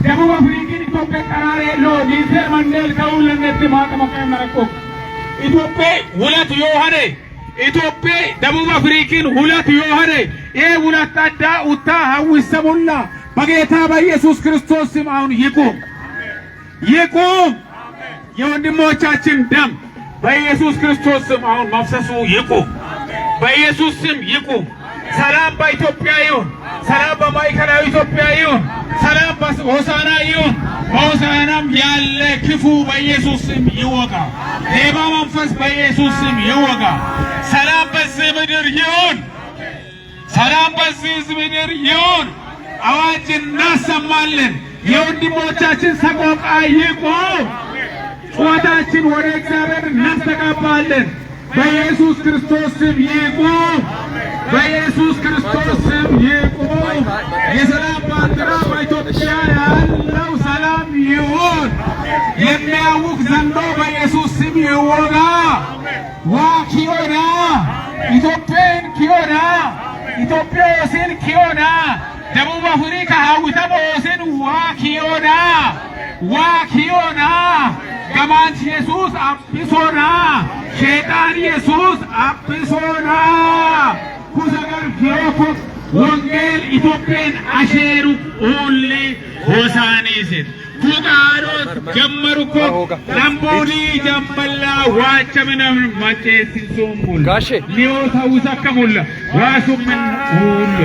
ደቡብ አፍሪካን ኢትዮጵያ ቀራሬ ሎ ዲዘር መንደል ከሁለነት ማተመከ መረቆ ኢትዮጵያ ሁለት የሆነ ኢትዮጵያ ደቡብ አፍሪካን ሁለት የሆነ ይሄ ሁለት አዳ ኡታ ሐውሰሙላ በጌታ በኢየሱስ ክርስቶስ ስም አሁን ይቁም ይቁም። የወንድሞቻችን ደም በኢየሱስ ክርስቶስ ስም አሁን መፍሰሱ ይቁም። በኢየሱስ ስም ይቁም። ሰላም በኢትዮጵያ ይሁን። ሰላም በማዕከላዊ ኢትዮጵያ ይሁን። ሰላም በሆሳዕና ይሁን። በሆሳዕናም ያለ ክፉ በኢየሱስ ስም ይወጋ። ሌባ መንፈስ በኢየሱስ ስም ይወጋ። ሰላም በዚህ ምድር ይሁን። ሰላም በዚህ ምድር ይሁን። አዋጅ እናሰማለን። የወንድሞቻችን ሰቆቃ ይቁም። ጩኸታችን ወደ እግዚአብሔር እናስተጋባለን። በኢየሱስ ክርስቶስ ስም ይቁም። በኢየሱስ ክርስቶስ ስም ይቁም። የሰላም ባንዲራ በኢትዮጵያ ያለው ሰላም ይሁን። የሚያውክ ዘንዶ በኢየሱስ ስም ይወጋ። ዋኪዮና ኢትዮጵያን ኪዮና ኢትዮጵያ ወሰን ኪዮና ደቡብ አፍሪካ ሀውተሞ ወሰን ዋኪዮና ዋኪዮና ገማንች ኢየሱስ አብሶና ሸይጣን ኢየሱስ አብሶና ኩሰገር ፊዮኮ ወንጌል ኢትዮጵያን አሼሩ ኦሌ ሆሳኔሴት ኩቃሮት ጀመሩኮ ላምቦኒ ጀመላ ዋቸምነም ማጨሲሶሙል ሊዮታ ውሰከሙላ ዋሱምን ሁሉ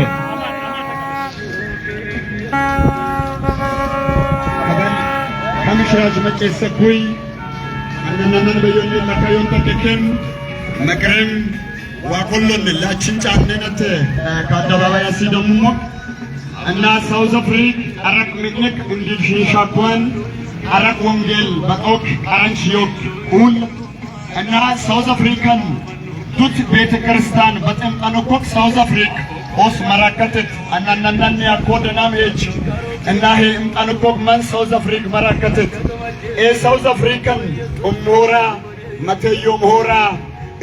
ከምሽራጅ መጨሰኩይ አንነነን በዮኒ ለካዮን ተከከም መቅረም ዋኮሎን ላችን ጫነነት ከአደባባይ ሲደሙሞ እና ሳውዝ አፍሪካ አረቅ ምንክ እንዲል ሻኳን አረቅ ወንጌል በቆክ አራንሽዮክ ሁል እና ሳውዝ አፍሪካን ቱት ቤተ ክርስቲያን በጠምጣኖኮክ ሳውዝ አፍሪካ ኦስ መራከተት አናናናን ያኮደናም ሄጅ እና ሄ እምጣኖኮክ ማን ሳውዝ አፍሪካ መራከተት ሳውዝ አፍሪካን ኡምሆራ መተዮ ሞራ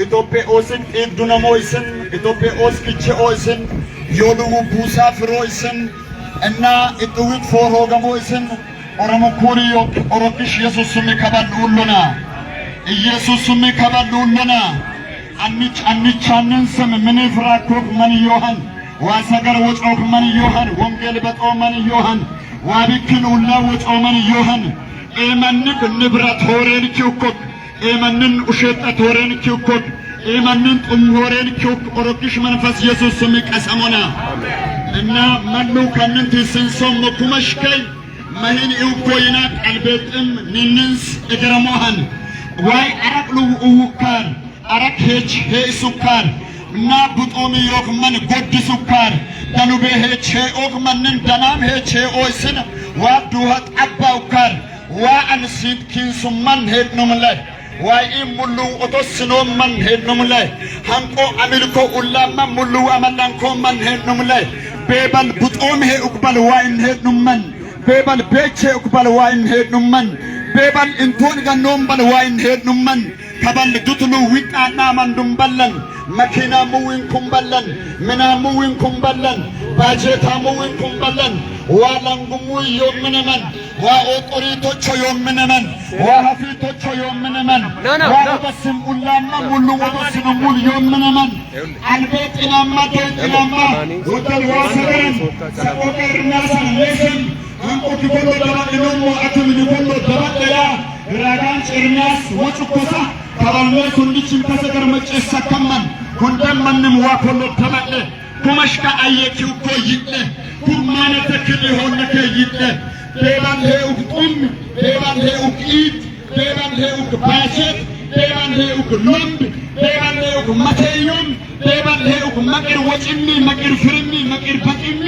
ኢትዮጵያ ኦስን ኢብዱነሞይስን ኢትዮጵያ ኦስኪቼ ኦይስን ዮሉ ቡሳ ፍሮይስን እና ኢጥዊት ፎሮገሞይስን ኦሮሞ ኩሪዮ ኦሮኪሽ ኢየሱስ ስም ከበሉልና ኢየሱስ ስም ከበሉልና አንቻንን ስም ምን ፍራኮክ ማን ዮሐን ዋሰገር ወጮክ ማን ዮሐን ወንጌል በጦ ማን ዮሐን ዋቢክን ሁላ ወጮ ማን ዮሐን ኤመንክ ንብረት ሆሬን ኪውኮክ ኤመንን ኡሸጣ ቶሬን ኪውኮክ ኤመንን ጡምሆሬን ኪውክ ኦሮኪሽ መንፈስ ኢየሱስ ስም ቀሰሞና እና መሉ ከንንት ስንሶም ኩመሽከይ መህን ኢውኮይና ቀልቤጥም ንንስ እግረሞሃን ዋይ አረቅሉ ኡካር አረቅ ሄች ሄ ሱካር እና ቡጦሚ ዮክ መን ጎድ ሱካር ደኑቤ ሄች ሄ ኦክ መንን ደናም ሄች ሄ ኦይስን ዋዱሃ ጠባውካር ዋአንሲት ኪንሱመን ሄድኑምላይ ዋይ ሙሉ ኦቶስኖም መን ሄድኑምላይ ሃንቆ አሚልኮ ኡላማ ሙሉ አመላንኮ መን ሄድኑምላይ ቤበል ቡጦም ሄ ኡክበል ዋይን ሄድኑመን ቤበል ቤቼ ኡክበል ዋይን ሄድኑመን ቤበል እንቶን ገኖም በል ዋይን ሄድኑመን ከበል ዱትሉ ዊጣና መንዱም በለን መኪና ሙዊን ኩምበለን ምና ሙዊን ኩምበለን ባጀታ ሙዊን ኩምበለን ዋላንጉሙ ዮምነመን ዋኦጦሪቶቾ ዮምነመን ዋሀፊቶቾ ዮምነመን ዋበስም ኡላማ ሙሉ ወደስኑ ሙሉ ዮምነመን አልቤጥናማ ዶንጥናማ ወደል ዋሰረን ሰቆቀርናሰን ለስም አንቆት ኮሎ ደባልኖሞ አቱም ንኮሎ ደባለያ ራጋን ጭርናስ ወጭኮሳ ተባልነቱ እንዲችም ተሰገር መጨሳ ከመን ኮንደመንም ዋኮሎ ተባለ ኩመሽካ አየኪው ኮ ይለ ኩማነ ተክል ሆነከ ይለ ቤባን ሄኡክ ጡም ቤባን ሄኡክ ኢት ቤባን ሄኡክ ባሸት ቤባን ሄኡክ ሎምብ ቤባን ሄኡክ መተዮም ቤባን ሄኡክ መቅር ወጭሚ መቅር ፍርሚ መቅር በጥሚ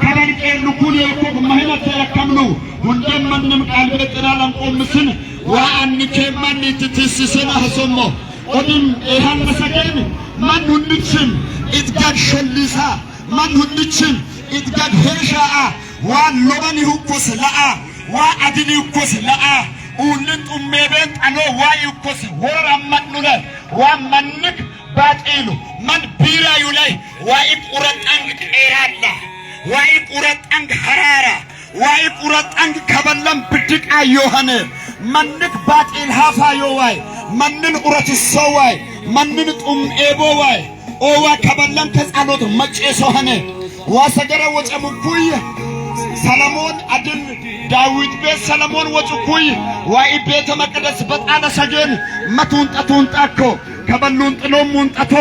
ከበልቄሉ ኩል የኮክ ማህነት ተረከምኑ ሁንደም ምንም ቃል በጥራላን ቆምስን ወአንኬ ማን ትትስስና ሐሶሞ ኦድም ኤሃን መሰከን ማን ሁንድችን ኢትጋድ ሸሊሳ ማን ሁንድችን ኢትጋድ ሄሻአ ወሎበን ይሁኩስ ለአ ወአድን ይሁኩስ ለአ ኡልን ኡሜበን አኖ ዋይኩስ ወራማኑለ ወማንክ ባጤሉ ማን ቢራዩ ላይ ዋይ ቁረጣን ቄራላ ዋይ ቁረጣን ሐራራ ዋይ ቁረጣን ከበለም ብድቅ አዮሐነ ማንክ ባጤል ሐፋዮ ዋይ ማንን ቁረት ሰዋይ ማንን ጡም ኤቦ ዋይ ኦዋ ከበለም ከጻሎት መጨሶ ሆነ ዋሰገረ ወጨሙኩይ ሰለሞን አድን ዳዊት ቤት ሰለሞን ወጭኩይ ዋይ ቤተ መቅደስ በጣለ ሰገን መቱን ጣኮ ከበሉን ጥሎሙን ጠቶ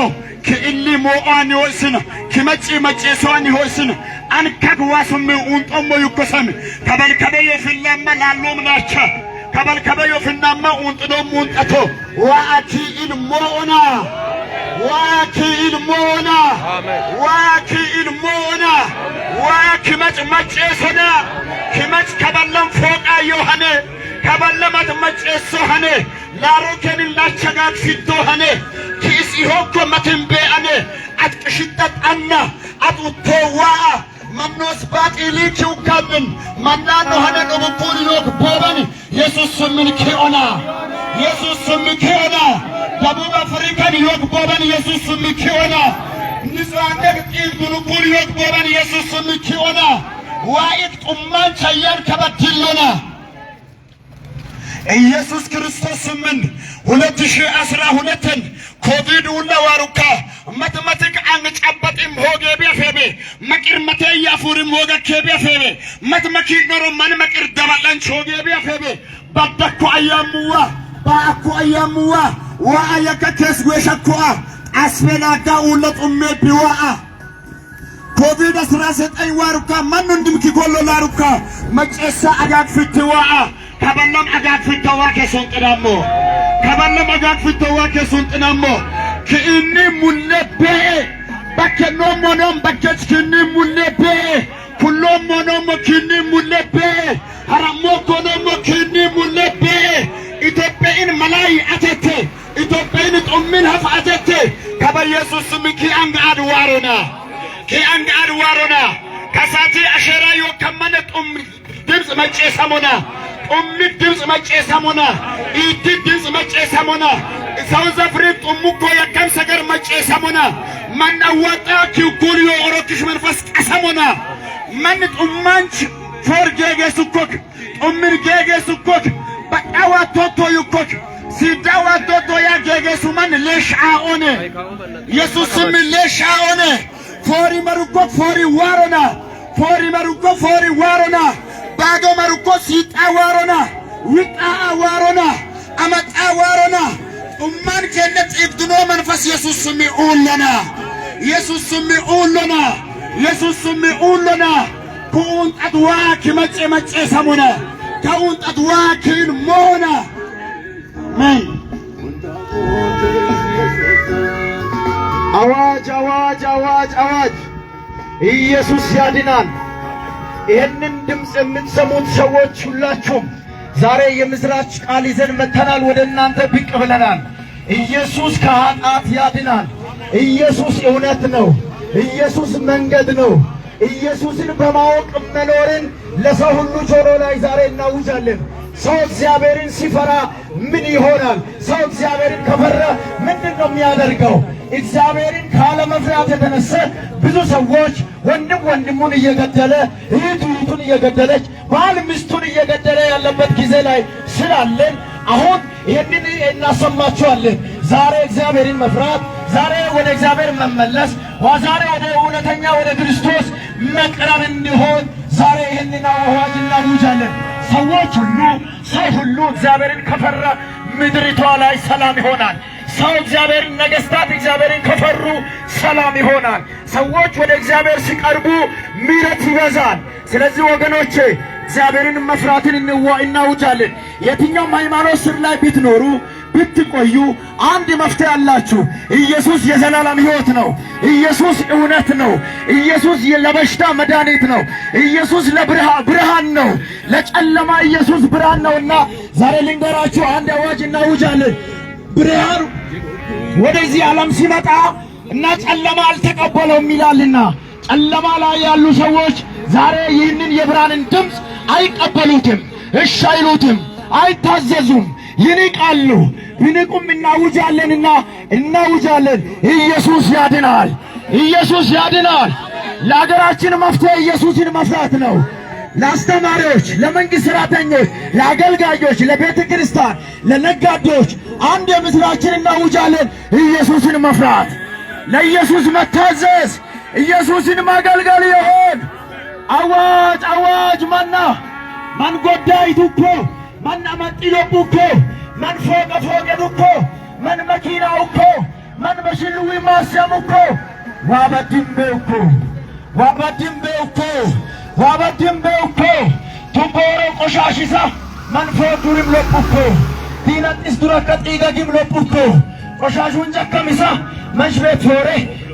ከኢሊ ሞአን ይወስን ከመጪ መጨሶን ይወስን አንከክ ዋስም ኡንጦሞ ይቆሰም ከበልከበየ ፍላማ ላሎም ናቻ ከበልከበየ ፍናማ ኡንጥሎሙን ጠቶ ዋአኪኢል ሞኦና ዋኪኢል ሞኦና ዋኪኢል ሞኦና ዋኪመጭ መጨሶና ከመጭ ከበለም ፎቃ ዮሐነ ከበለመት መጨሶ ሆነ ላሮከን ላቸጋግ ሲቶ ሆነ ኪስ ይሆኮ መተንበአነ አጥቅሽጠት አና አጥቶዋ መኖስ ባጢሊኪው ካምን ማናኖ ሆነ ለቡኩል ዮክ ቦበን ኢየሱስ ምን ኪኦና ኢየሱስ ምን ኪኦና ደቡብ አፍሪካን ዮክ ቦበን ኢየሱስ ምን ኪኦና ንጻንደ ጢል ቡኩል ዮክ ቦበን ኢየሱስ ምን ኪኦና ዋኢት ቁማን ቻያን ከበትሎና ኢየሱስ ክርስቶስ ምን 2012 ኮቪድ ወላ ዋሩካ ማተማቲክ አንጨበጥም ሆጌ ቢያፈበ መቅርመቴ ያፉርም ሆገ ከቢያፈበ ማተማኪ ኖሮ ማን መቅር ደባላን ሆጌ ቢያፈበ ባባኩ አያሙዋ ባአኩ አያሙዋ ወአያከከስ ወሸኩአ አስበላጋ ወለጡም ቢዋአ ኮቪድ 19 ዋሩካ ማን እንድምኪ ጎሎ ላሩካ መጨሳ አጋግ ፍትዋአ ከበለም አጋግ ፍትዋ ከሶንጥናሞ ከበለም አጋግ ፍትዋ ከሶንጥናሞ ከኢኒ ሙለበ በከኖ ሞኖም በከች ከኒ ሙለበ ኩሎ ሞኖም ከኒ ሙለበ ሐራሞ ኮኖም ከኒ ሙለበ ኢትዮጵያን መላይ አተተ ኢትዮጵያን ጦምን ሀፋተተ ከበኢየሱስ ምኪ አንጋድ ዋሮና ከአንጋድ ዋሮና ከሳቲ አሸራ ይወከመነ ጦም ድምጽ መጨ ሰሞና ጦም ድምጽ መጨ ሰሞና ኢቲ ድምጽ መጨ ሰሞና ሳውዝ አፍሪካ ጦሙኮ ያከም ሰገር መጨ ሰሞና ማን አዋጣ ኪኩልዮ ኦሮክሽ መንፈስ ቀሰሞና ማን ጦማንች ፎርጌጌ ሱኮክ ጦምን ጌጌ ሱኮክ በቃዋ ቶቶ ይኮክ ሲዳዋ ቶቶ ያ ጌጌ ሱማን ለሻኦነ ኢየሱስም ለሻኦነ ፎሪ መሩኮ ፎሪ ዋሮና ፎሪ መሩኮ ፎሪ ዋሮና ባዶ መሩኮ ሲጣ ዋሮና ውጣ ዋሮና አመጣ ዋሮና ኡማን ከነት ኢብድኖ መንፈስ ኢየሱስ ስም ኡለና ኢየሱስ ስም ኡለና ኢየሱስ ስም ኡለና ኩን አድዋ ከመጨ መጨ ሰሞና ኩን አድዋ ከን ሞና ማን አዋጅ አዋጅ አዋጅ አዋጅ! ኢየሱስ ያድናል። ይህንን ድምፅ የምትሰሙት ሰዎች ሁላችሁም ዛሬ የምስራች ቃል ይዘን መተናል። ወደ እናንተ ብቅ ብለናል። ኢየሱስ ከኃጢአት ያድናል። ኢየሱስ እውነት ነው። ኢየሱስ መንገድ ነው። ኢየሱስን በማወቅ መኖርን ለሰው ሁሉ ጆሮ ላይ ዛሬ እናውጃለን። ሰው እግዚአብሔርን ሲፈራ ምን ይሆናል? ሰው እግዚአብሔርን ከፈራ ምንድን ነው የሚያደርገው? እግዚአብሔርን ካለመፍራት የተነሳ ብዙ ሰዎች ወንድም ወንድሙን እየገደለ እህት እህቱን እየገደለች ባል ሚስቱን እየገደለ ያለበት ጊዜ ላይ ስላለን አሁን ይህንን እናሰማችኋለን። ዛሬ እግዚአብሔርን መፍራት፣ ዛሬ ወደ እግዚአብሔር መመለስ፣ ዛሬ ወደ እውነተኛ ወደ ክርስቶስ መቅረብ እንዲሆን ዛሬ ይህንን አዋጅ እናውጃለን። ሰዎች ሁሉ ሰው ሁሉ እግዚአብሔርን ከፈራ ምድሪቷ ላይ ሰላም ይሆናል። ሰው እግዚአብሔርን ነገስታት እግዚአብሔርን ከፈሩ ሰላም ይሆናል። ሰዎች ወደ እግዚአብሔር ሲቀርቡ ምሕረት ይበዛል። ስለዚህ ወገኖቼ እግዚአብሔርን መፍራትን እናውጃለን። የትኛውም ሃይማኖት ስር ላይ ብትኖሩ ብትቆዩ አንድ መፍትሄ አላችሁ። ኢየሱስ የዘላለም ሕይወት ነው። ኢየሱስ እውነት ነው። ኢየሱስ ለበሽታ መድኃኒት ነው። ኢየሱስ ብርሃን ነው። ለጨለማ ኢየሱስ ብርሃን ነውና ዛሬ ልንገራችሁ አንድ አዋጅ እናውጃለን። ብርሃን ወደዚህ ዓለም ሲመጣ እና ጨለማ አልተቀበለውም ይላልና ጨለማ ላይ ያሉ ሰዎች ዛሬ ይህንን የብርሃንን ድምፅ አይቀበሉትም፣ እሺ አይሉትም፣ አይታዘዙም፣ ይንቃሉ። ቢንቁም እናውጃለንና እናውጃለን። ኢየሱስ ያድናል። ኢየሱስ ያድናል። ለሀገራችን መፍትሄ ኢየሱስን መፍራት ነው። ለአስተማሪዎች፣ ለመንግሥት ሠራተኞች፣ ለአገልጋዮች፣ ለቤተ ክርስቲያን፣ ለነጋዴዎች አንድ የምስራችን እናውጃለን። ኢየሱስን መፍራት፣ ለኢየሱስ መታዘዝ፣ ኢየሱስን ማገልገል ይሆን። አዋጅ አዋጅ! ማን ጎዳይቱ እኮ ማን አመጢሎቡ እኮ ማን ፎቀ ዱኮ ማን መኪናው እኮ ማን በሽልዊ ማሰሙ እኮ ዋበድምቤው እኮ ቱቦሮ ቆሻሽሳ ማን ፎዱሪም ሎቡ እኮ ዲነጢስ ዱረከ ጢገጊም ሎቡ እኮ ቆሻሹን ጨከሚሳ መንሽቤት ፎሬ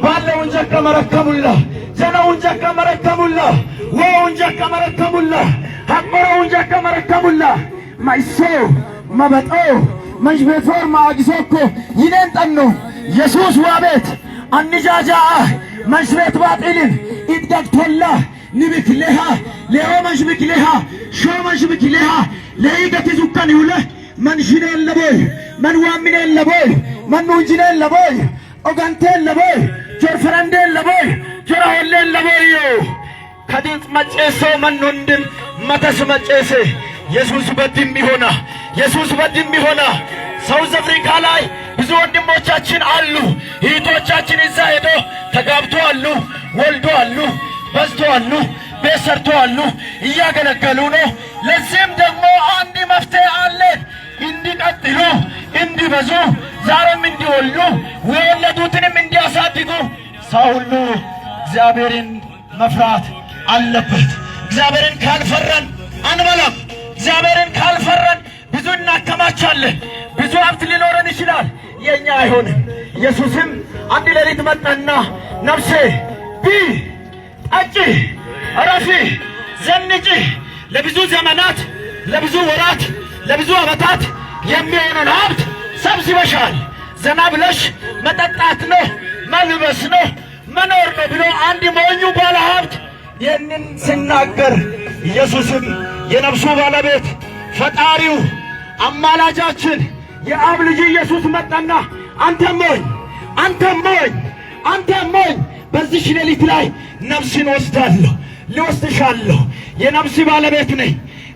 ባለውን ጨከ መረከሙላ ዘነውን ጨከ መረከሙላ ወውን ጨከ መረከሙላ ሀቆረውን ጨከ መረከሙላ ማይሶ መበጦ መንሽቤት ፎር ማአጊሶኮ ይኔን ጠኖ ኢየሱስ ዋቤት አንጃጃ መንሽቤት ባጢልን ኢትገግቶላ ንብክሌሃ ሌሆ መንሽብክሌሃ ሾ መንሽብክሌሃ ለኢገት ዙካን ይውለ መንሽኔን ለቦይ መንዋሚኔን ለቦይ መኑንጅኔን ለቦይ ኦጋንቴን ለቦይ ጆርፈረንዴን ለቦይ ጆራሆሌን ለቦዮ ከድንፅ መጨሶ መኑንድም መተስ መጨሴ ኢየሱስ በድም ይሆና ኢየሱስ በድም ይሆና። ሳውዝ አፍሪካ ላይ ብዙ ወንድሞቻችን አሉ፣ እህቶቻችን እዛ ሄዶ ተጋብቶ አሉ፣ ወልዶ አሉ፣ በዝቶ አሉ፣ ቤት ሰርቶ አሉ፣ እያገለገሉ ነው። ለዚህም ደግሞ አንድ መፍትሄ አለ። እንዲቀጥሉ፣ እንዲበዙ፣ ዛሬም እንዲወሉ፣ የወለዱትንም እንዲያሳድጉ ሰው ሁሉ እግዚአብሔርን መፍራት አለበት። እግዚአብሔርን ካልፈራን አንበላም። እግዚአብሔርን ካልፈራን ብዙ እናከማቻለን። ብዙ ሀብት ሊኖረን ይችላል፣ የኛ አይሆንም። ኢየሱስም አንድ ሌሊት መጣና ነፍሴ ጠጪ፣ እረፊ፣ ዘንጪ፣ ለብዙ ዘመናት፣ ለብዙ ወራት፣ ለብዙ ዓመታት የሚሆነን ሀብት ሰብስበሻል። ዘና ብለሽ መጠጣት ነው፣ መልበስ ነው፣ መኖር ነው ብሎ አንድ ሞኙ ባለ ሀብት ይህንን ሲናገር ኢየሱስም የነፍሱ ባለቤት ፈጣሪው አማላጃችን የአብ ልጅ ኢየሱስ መጣና አንተ ሞኝ በዚህ ሌሊት ላይ ነፍስን ወስዳለሁ፣ ልወስድሻለሁ። የነፍስ ባለቤት ነኝ።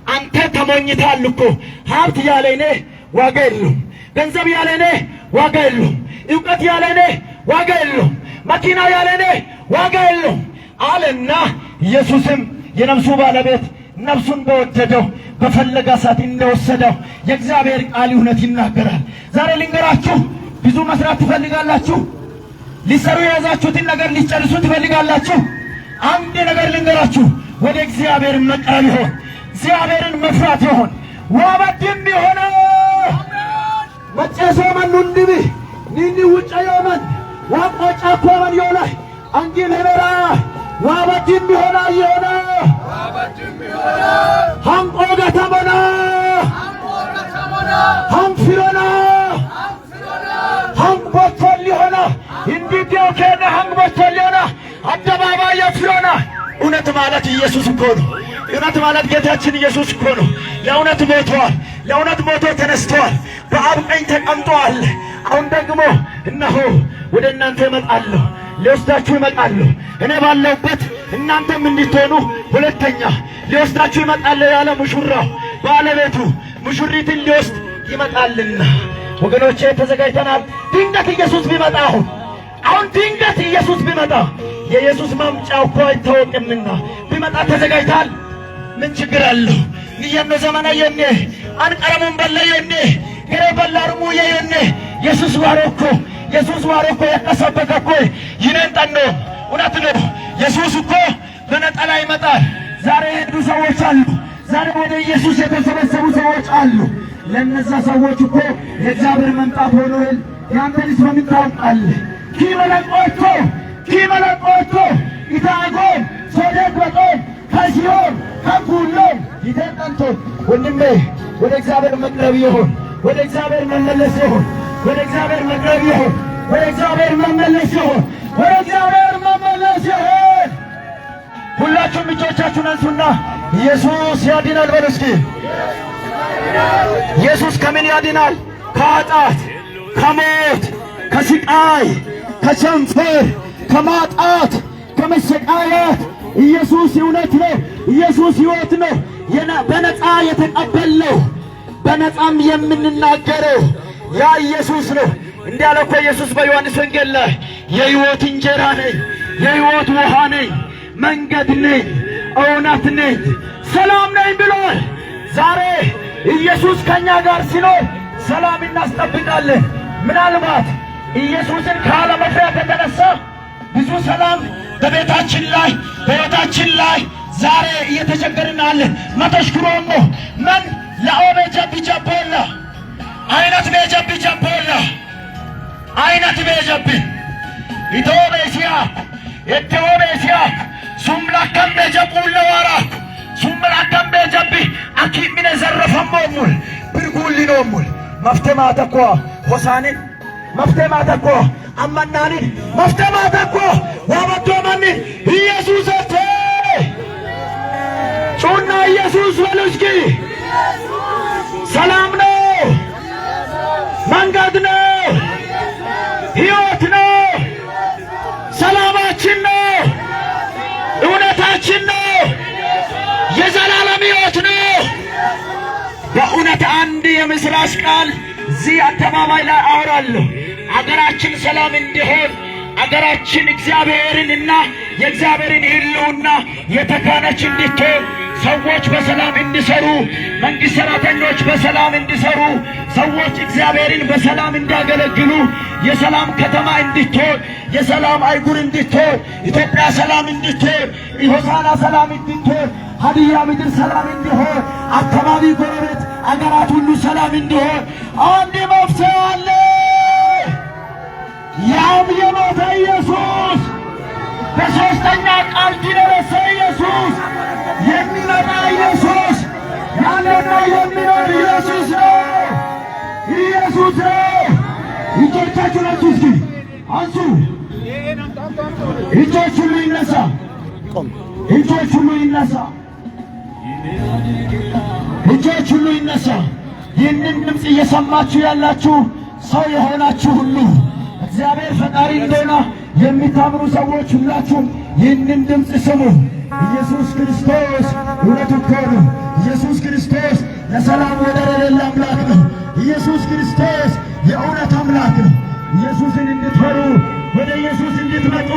አንተ ተሞኝታል እኮ። ሀብት ያለ እኔ ዋጋ የለውም፣ ገንዘብ ያለ እኔ ዋጋ የለውም፣ ዕውቀት ያለ እኔ ዋጋ የለውም፣ መኪና ያለ እኔ ዋጋ የለውም አለና ኢየሱስም የነፍሱ ባለቤት ነፍሱን በወደደው በፈለጋ ሰዓት እንደወሰደው የእግዚአብሔር ቃል እውነት ይናገራል። ዛሬ ልንገራችሁ፣ ብዙ መስራት ትፈልጋላችሁ? ሊሰሩ የያዛችሁትን ነገር ሊጨርሱ ትፈልጋላችሁ? አንድ ነገር ልንገራችሁ፣ ወደ እግዚአብሔር መቅረብ ይሆን፣ እግዚአብሔርን መፍራት ይሆን። ዋበድም ይሆነ መጨሶ መኑንድቢ ኒኒ ውጨ የመን ዋቆጫ ኮመን የላይ አንጊል ሄበራ ዋበድም ይሆና የሆነ ሃንቆ ገተሞና ሃንፊሮና ሃንቅ ቦቶል ሆና እንዲዲዮ ከነ ሃንቅ ቦቶል ሆና አደባባይ የፍሮና። እውነት ማለት ኢየሱስ እኮ ነው። እውነት ማለት ጌታችን ኢየሱስ እኮ ነው። ለእውነት ሞተዋል። ለእውነት ሞቶ ተነስተዋል። በአብ ቀኝ ተቀምጠዋል። አሁን ደግሞ እነሆ ወደ እናንተ እመጣለሁ፣ ሊወስዳችሁ እመጣለሁ። እኔ ባለሁበት እናንተም እንድትሆኑ። ሁለተኛ ሊወስዳችሁ ይመጣል ያለ ሙሽራው ባለቤቱ ሙሽሪትን ሊወስድ ይመጣልና ወገኖቼ ተዘጋጅተናል። ድንገት ኢየሱስ ቢመጣ አሁን ድንገት ኢየሱስ ቢመጣ የኢየሱስ ማምጫው እኮ አይታወቅምና ቢመጣ ተዘጋጅታል። ምን ችግር አለው? ንየነ ዘመና የኔ አንቀረሙን በለ የኔ ገረ በላርሙ የኔ ኢየሱስ ዋሮኮ የቀሰበከ እኮ ይነን ጠኖ እውነት ነው። ኢየሱስ እኮ በነጠላ ይመጣል። ዛሬ የሄዱ ሰዎች አሉ። ዛሬ ወደ ኢየሱስ የተሰበሰቡ ሰዎች አሉ። ለነዛ ሰዎች እኮ የእግዚአብሔር መምጣት ሆኖ ያንተን ስም ታውቃለህ። ኪመለቆቶ ኢታጎን ሶደቅ በጦን ከሲሆን ከኩሎ ይተንጠንቶ ወንድሜ ወደ እግዚአብሔር መቅረብ ይሁን፣ ወደ እግዚአብሔር መመለስ ይሁን፣ ወደ እግዚአብሔር መቅረብ ይሁን፣ ወደ እግዚአብሔር መመለስ ይሁን፣ ወደ እግዚአብሔር መመለስ ይሁን። ሁላችሁም እጆቻችሁን አንሱና ኢየሱስ ያድናል በሉ እስኪ። ኢየሱስ ከምን ያድናል? ከኃጢአት፣ ከሞት፣ ከስቃይ፣ ከቸንፈር፣ ከማጣት፣ ከመሰቃየት። ኢየሱስ እውነት ነው። ኢየሱስ ሕይወት ነው። በነፃ የተቀበልነው በነፃም የምንናገረው ያ ኢየሱስ ነው። እንዲህ አለ እኮ ኢየሱስ በዮሐንስ ወንጌል ላይ የሕይወት እንጀራ ነኝ፣ የሕይወት ውሃ ነኝ፣ መንገድ ነኝ፣ እውነት ነኝ፣ ሰላም ነኝ ብሏል። ዛሬ ኢየሱስ ከኛ ጋር ሲኖር ሰላም እናስጠብቃለን። ምናልባት ኢየሱስን ካለመፍራት የተነሳ ብዙ ሰላም በቤታችን ላይ በሕይወታችን ላይ ዛሬ እየተቸገርን አለን። መተሽክሮሞ መን ለኦቤ ጀብጀቦላ አይነት ቤጀብጀቦላ አይነት ቤጀብ ኢቶቤሲያ ኤቴኦቤሲያ ሱምላከም ቤጀቡለ ዋራ ሱምላከም ቤጀብ አኪሚነ ዘረፈሞሙል ብርጉሊኖሙል መፍተማተኮ ሆሳኔን መፍተማተኮ አማናንን መፍተማተኮ ዋመቶማን ኢየሱስ አተ ጩና ኢየሱስ በሉ እስኪ። ሰላም ነው፣ መንገድ ነው፣ ሕይወት ነው፣ ሰላማችን ነው፣ እውነታችን ነው፣ የዘላለም ሕይወት ነው። በእውነት አንድ የምስራች ቃል እዚህ አደባባይ ላይ አወራለሁ። አገራችን ሰላም እንዲሆን አገራችን እግዚአብሔርንና የእግዚአብሔርን ሕልውና የተካነች እንድትሆን ሰዎች በሰላም እንዲሰሩ፣ መንግሥት ሠራተኞች በሰላም እንዲሰሩ፣ ሰዎች እግዚአብሔርን በሰላም እንዲያገለግሉ፣ የሰላም ከተማ እንድትሆን፣ የሰላም አይጉር እንድትሆን፣ ኢትዮጵያ ሰላም እንድትሆን፣ ሆሳዕና ሰላም እንድትሆን፣ ሀዲያ ምድር ሰላም እንዲሆን፣ አካባቢ ጎረቤት አገራት ሁሉ ሰላም እንዲሆን አንድ መፍትሄ አለ። ያም የሞተ ኢየሱስ በሦስተኛ ቃል የተነሳ ኢየሱስ የሚመጣ ኢየሱስ ያለና የሚኖር ኢየሱስ ነው። ኢየሱስ ነው። እጆቻችሁን አንሱ እስኪ አንሱ። እጆች ሁሉ ይነሳ፣ እጆች ሁሉ ይነሳ፣ እጆች ሁሉ ይነሳ። ይህንን ድምፅ እየሰማችሁ ያላችሁ ሰው የሆናችሁ ሁሉ እግዚአብሔር ፈጣሪ እንደሆነ የሚታምኑ ሰዎች ሁላችሁም ይህንን ድምፅ ስሙ። ኢየሱስ ክርስቶስ እውነት እኮ ነው። ኢየሱስ ክርስቶስ ለሰላም ወደር የሌለ አምላክ ነው። ኢየሱስ ክርስቶስ የእውነት አምላክ ነው። ኢየሱስን እንድትፈሩ፣ ወደ ኢየሱስ እንድትመጡ፣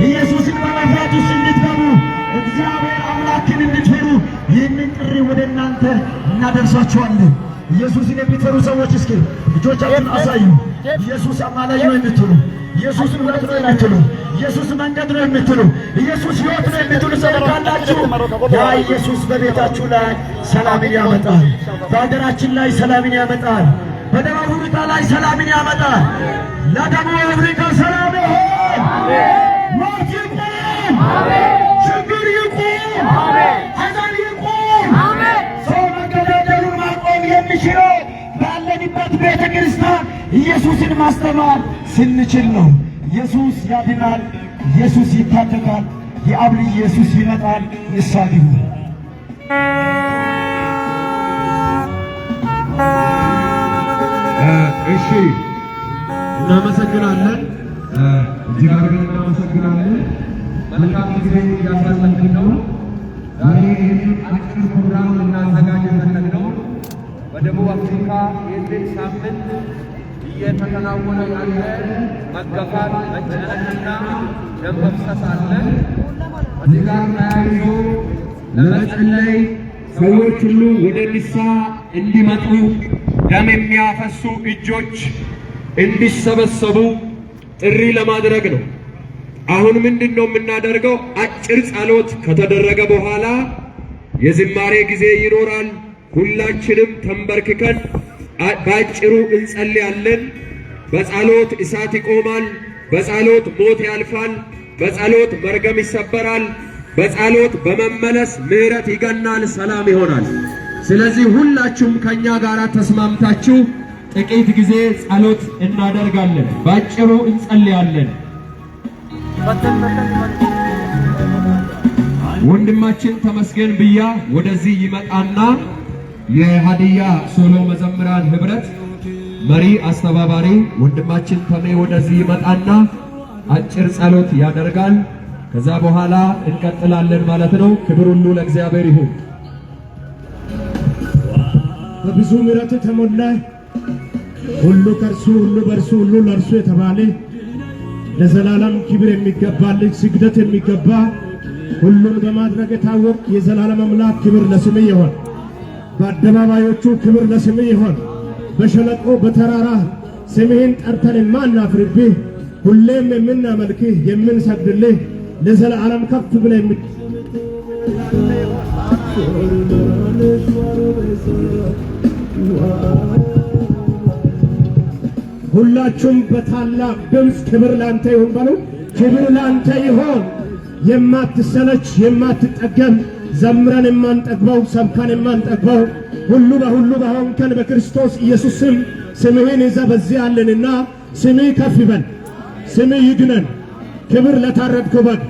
ኢየሱስን በመፍራት ውስጥ እንድትገቡ፣ እግዚአብሔር አምላክን እንድትፈሩ ይህንን ጥሪ ወደ እናንተ እናደርሳችኋለን። ኢየሱስን የምትፈሩ ሰዎች እስኪ እጆቻችሁን አሳዩ። ኢየሱስ አማላጅ ነው የምትሉ፣ ኢየሱስ እውነት ነው የምትሉ፣ ኢየሱስ መንገድ ነው የምትሉ፣ ኢየሱስ ሕይወት ነው የምትሉ ሰዎች ካላችሁ ያ ኢየሱስ በቤታችሁ ላይ ሰላምን ያመጣል። በሀገራችን ላይ ሰላምን ያመጣል። በደቡብ አፍሪካ ላይ ሰላምን ያመጣል። ለደቡብ አፍሪካ ሰላም ይሁን። ሞት ይቁም፣ ችግር ይቁም፣ ሐዘን ይቁም። ሰው መገዳደሉን ማቆም የሚችለው ባለንበት ቤተ ክርስቲያን ኢየሱስን ማስተማር ስንችል ነው። ኢየሱስ ያድናል። ኢየሱስ ይታደጋል። የአብ ልጅ ኢየሱስ ይመጣል። ንስሐ ግቡ። እሺ፣ እናመሰግናለን። እጅግ አድርገን እናመሰግናለን። መልካም ጊዜ እያሳለፍን ነው። ዛሬ ይህንን አጭር ፕሮግራም እናዘጋጅ የፈለግነው በደቡብ አፍሪካ የዚህ ሳምንት እየተከናወነ ያለ መገፋት፣ መጨነቅና ደም መፍሰስ አለ። እዚህ ጋር ተያይዞ ለመጸለይ ሰዎች ሁሉ ወደ ንስሐ እንዲመጡ ደም የሚያፈሱ እጆች እንዲሰበሰቡ ጥሪ ለማድረግ ነው። አሁን ምንድን ነው የምናደርገው? አጭር ጸሎት ከተደረገ በኋላ የዝማሬ ጊዜ ይኖራል። ሁላችንም ተንበርክከን ባጭሩ እንጸልያለን። በጸሎት እሳት ይቆማል። በጸሎት ሞት ያልፋል። በጸሎት መርገም ይሰበራል። በጸሎት በመመለስ ምህረት ይገናል፣ ሰላም ይሆናል። ስለዚህ ሁላችሁም ከኛ ጋር ተስማምታችሁ ጥቂት ጊዜ ጸሎት እናደርጋለን። ባጭሩ እንጸልያለን። ወንድማችን ተመስገን ብያ ወደዚህ ይመጣና የሀዲያ ሶሎ መዘምራን ህብረት መሪ አስተባባሪ ወንድማችን ተሜ ወደዚህ ይመጣና አጭር ጸሎት ያደርጋል። ከዛ በኋላ እንቀጥላለን ማለት ነው። ክብር ሁሉ ለእግዚአብሔር ይሁን። በብዙ ምሕረት ተሞላ ሁሉ ከርሱ ሁሉ በርሱ ሁሉ ለርሱ የተባለ ለዘላለም ክብር የሚገባ ስግደት የሚገባ ሁሉን በማድረግ የታወቅ የዘላለም አምላክ ክብር ለስምህ ይሁን። በአደባባዮቹ ክብር ለስምህ ይሁን። በሸለቆ በተራራ ስምህን ጠርተን የማናፍርብህ ሁሌም የምናመልክህ የምንሰግድልህ ለዘላለም ከፍ ብለህ ሁላችሁም በታላቅ ድምፅ ክብር ላንተ ይሁን በሉ። ክብር ላንተ ይሁን። የማትሰለች የማትጠገብ ዘምረን የማንጠግበው ሰብከን የማንጠግበው ሁሉ በሁሉ በሆንከን በክርስቶስ ኢየሱስ ስም ስምህን ይዘህ በዚህ አለንና ስምህ ከፍ ይበል፣ ስምህ ይግነን። ክብር ለታረድከው በግ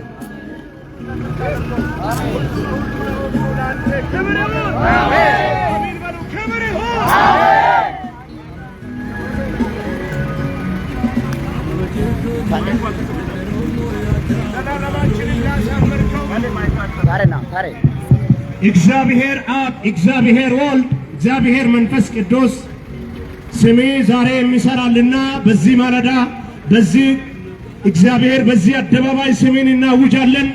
እግዚአብሔር አብ፣ እግዚአብሔር ወልድ፣ እግዚአብሔር መንፈስ ቅዱስ ስምህ ዛሬ የሚሰራልና በዚህ ማለዳ በዚህ እግዚአብሔር በዚህ አደባባይ ስምህን እናውጃለን።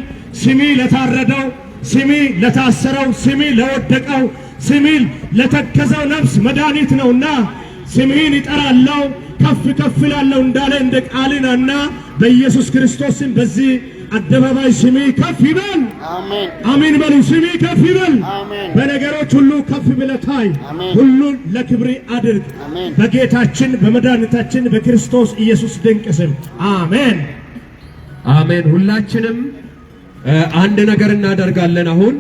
ስምህ ለታረደው፣ ስምህ ለታሰረው፣ ስምህ ለወደቀው፣ ስምህ ለተከዘው ነፍስ መድኃኒት ነውና ስምህን ይጠራለው ከፍ ከፍ ላለው እንዳለ እንደ ቃልናና በኢየሱስ ክርስቶስ ስም በዚህ አደባባይ ስምህ ከፍ ይበል። አሜን አሜን በሉ። ስምህ ከፍ ይበል። በነገሮች ሁሉ ከፍ ብለህ ታይ። ሁሉን ለክብር አድርግ። በጌታችን በመድኃኒታችን በክርስቶስ ኢየሱስ ድንቅ ስም አሜን አሜን። ሁላችንም አንድ ነገር እናደርጋለን አሁን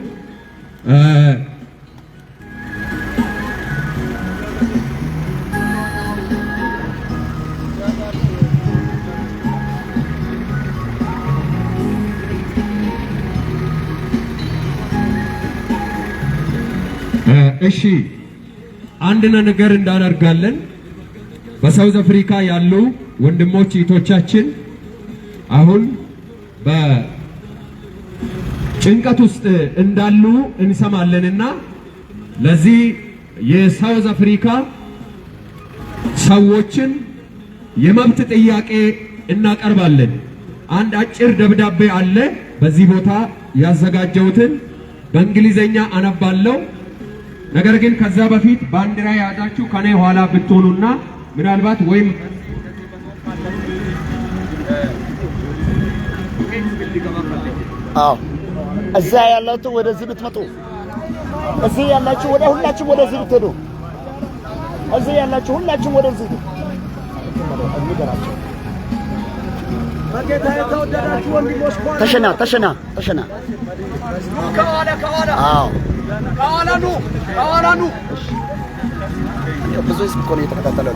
እሺ አንድ ነገር እንዳደርጋለን። በሳውዝ አፍሪካ ያሉ ወንድሞች እህቶቻችን አሁን በጭንቀት ውስጥ እንዳሉ እንሰማለንና ለዚህ የሳውዝ አፍሪካ ሰዎችን የመብት ጥያቄ እናቀርባለን። አንድ አጭር ደብዳቤ አለ በዚህ ቦታ ያዘጋጀውትን በእንግሊዘኛ አነባለሁ። ነገር ግን ከዛ በፊት ባንዲራ ያዛችሁ ከኔ ኋላ ብትሆኑና ምናልባት ወይም እዛ ያላችሁ ወደዚህ ብትመጡ፣ እዚህ ያላችሁ ወደ ሁላችሁም ወደዚህ ብትሄዱ፣ እዚህ ያላችሁ ሁላችሁም ወደዚህ በጌታ የተወደዳችሁ ወንድሞች ተሸና ከኋላ ከኋላ ኑ ብዙ ህዝብ እኮ ነው የተከታተለው።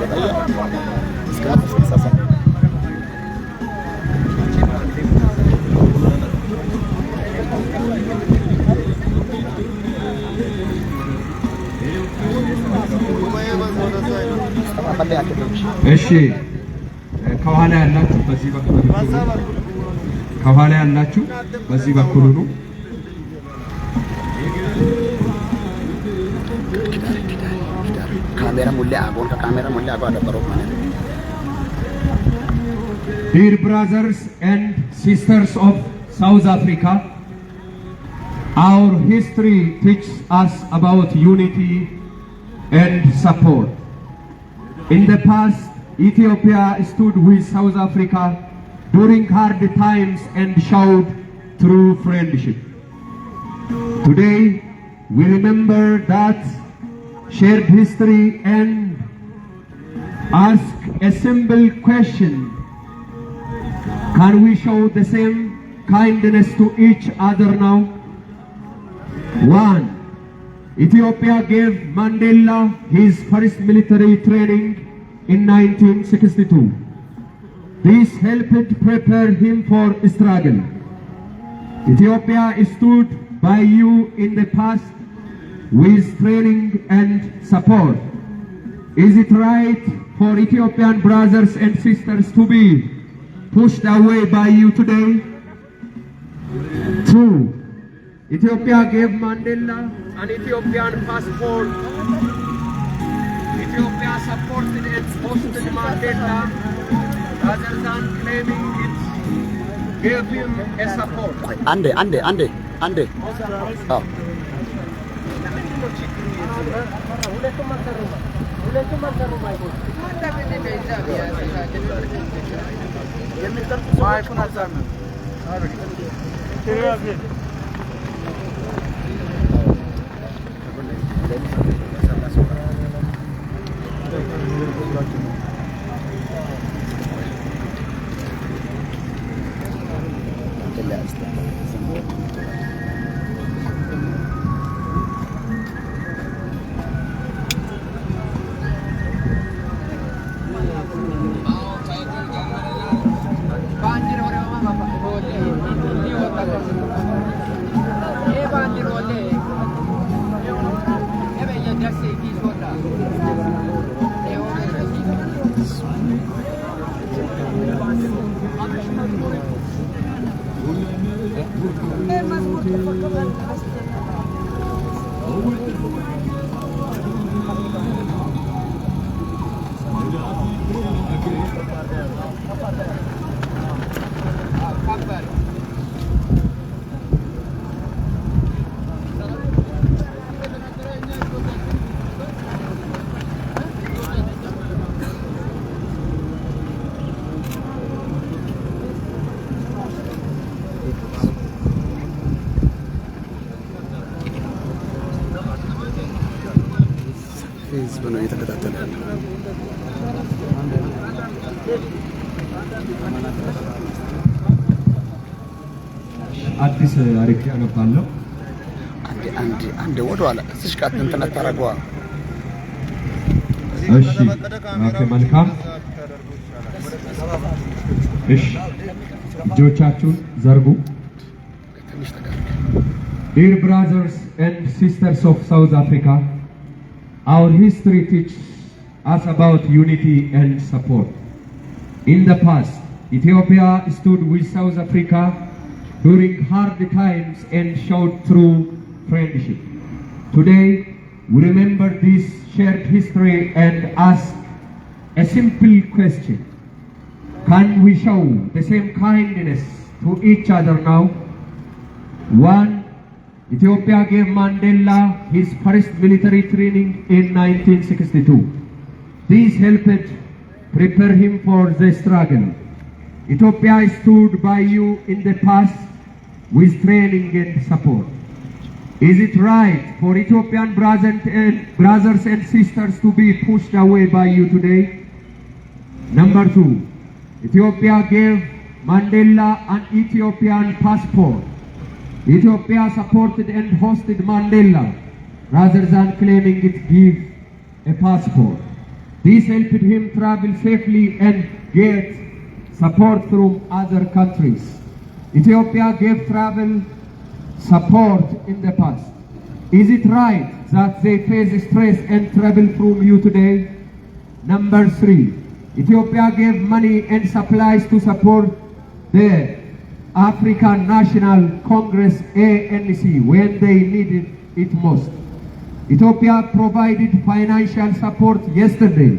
እሺ ከኋላ ያላችሁ በዚህ በኩል ከኋላ ያላችሁ በዚህ በኩል ነው። Dear brothers and sisters of South Africa, our history teaches us about unity and support. In the past, Ethiopia stood with South Africa during hard times and showed true friendship. Today, we remember that shared history and ask a simple question. Can we show the same kindness to each other now? 1. Ethiopia gave Mandela his first military training in 1962. This helped prepare him for struggle. Ethiopia stood by you in the past with training and support. Is it right for Ethiopian brothers and sisters to be pushed away by you today? 2. Ethiopia gave Mandela an Ethiopian passport. Ethiopia supported and hosted Mandela rather than claiming it gave him a support. Ande. Oh. ህዝብ ነው እየተከታተለ ያለው። አዲስ አሪፍ ያነባለሁ። አንድ ወደ ኋላ እዚህ ጋር እንትን ተራጓ። እሺ መልካም። እሺ እጆቻችሁን ዘርጉ። Dear brothers and sisters of South Africa, our history teaches us about unity and support. In the past, Ethiopia stood with South Africa during hard times and showed true friendship. Today, we remember this shared history and ask a simple question. Can we show the same kindness to each other now? 1. Ethiopia gave Mandela his first military training in 1962. This helped prepare him for the struggle. Ethiopia stood by you in the past with training and support. Is it right for Ethiopian brothers and sisters to be pushed away by you today? Number 2. Ethiopia gave Mandela an Ethiopian passport. Ethiopia supported and hosted Mandela rather than claiming it gave a passport. This helped him travel safely and get support from other countries. Ethiopia gave travel support in the past. Is it right that they face stress and travel from you today? Number 3. Ethiopia gave money and supplies to support the African National Congress ANC when they needed it most. Ethiopia provided financial support yesterday.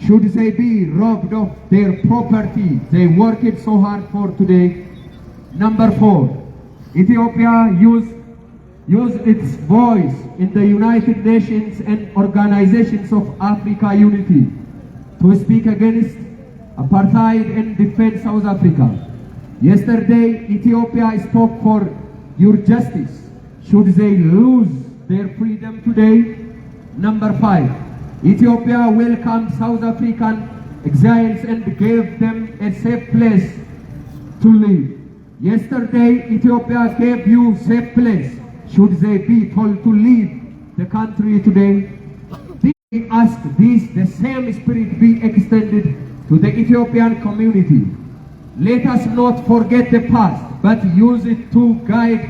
Should they be robbed of their property they worked so hard for today? Number 4. Ethiopia used its voice in the United Nations and organizations of Africa Unity to speak against apartheid and defend South Africa. Yesterday, Ethiopia spoke for your justice. Should they lose their freedom today? Number 5. Ethiopia welcomed South African exiles and gave them a safe place to live. Yesterday, Ethiopia gave you safe place. Should they be told to leave the country today? We ask this, the same spirit be extended to the Ethiopian community. Let us not forget the past, but use it to guide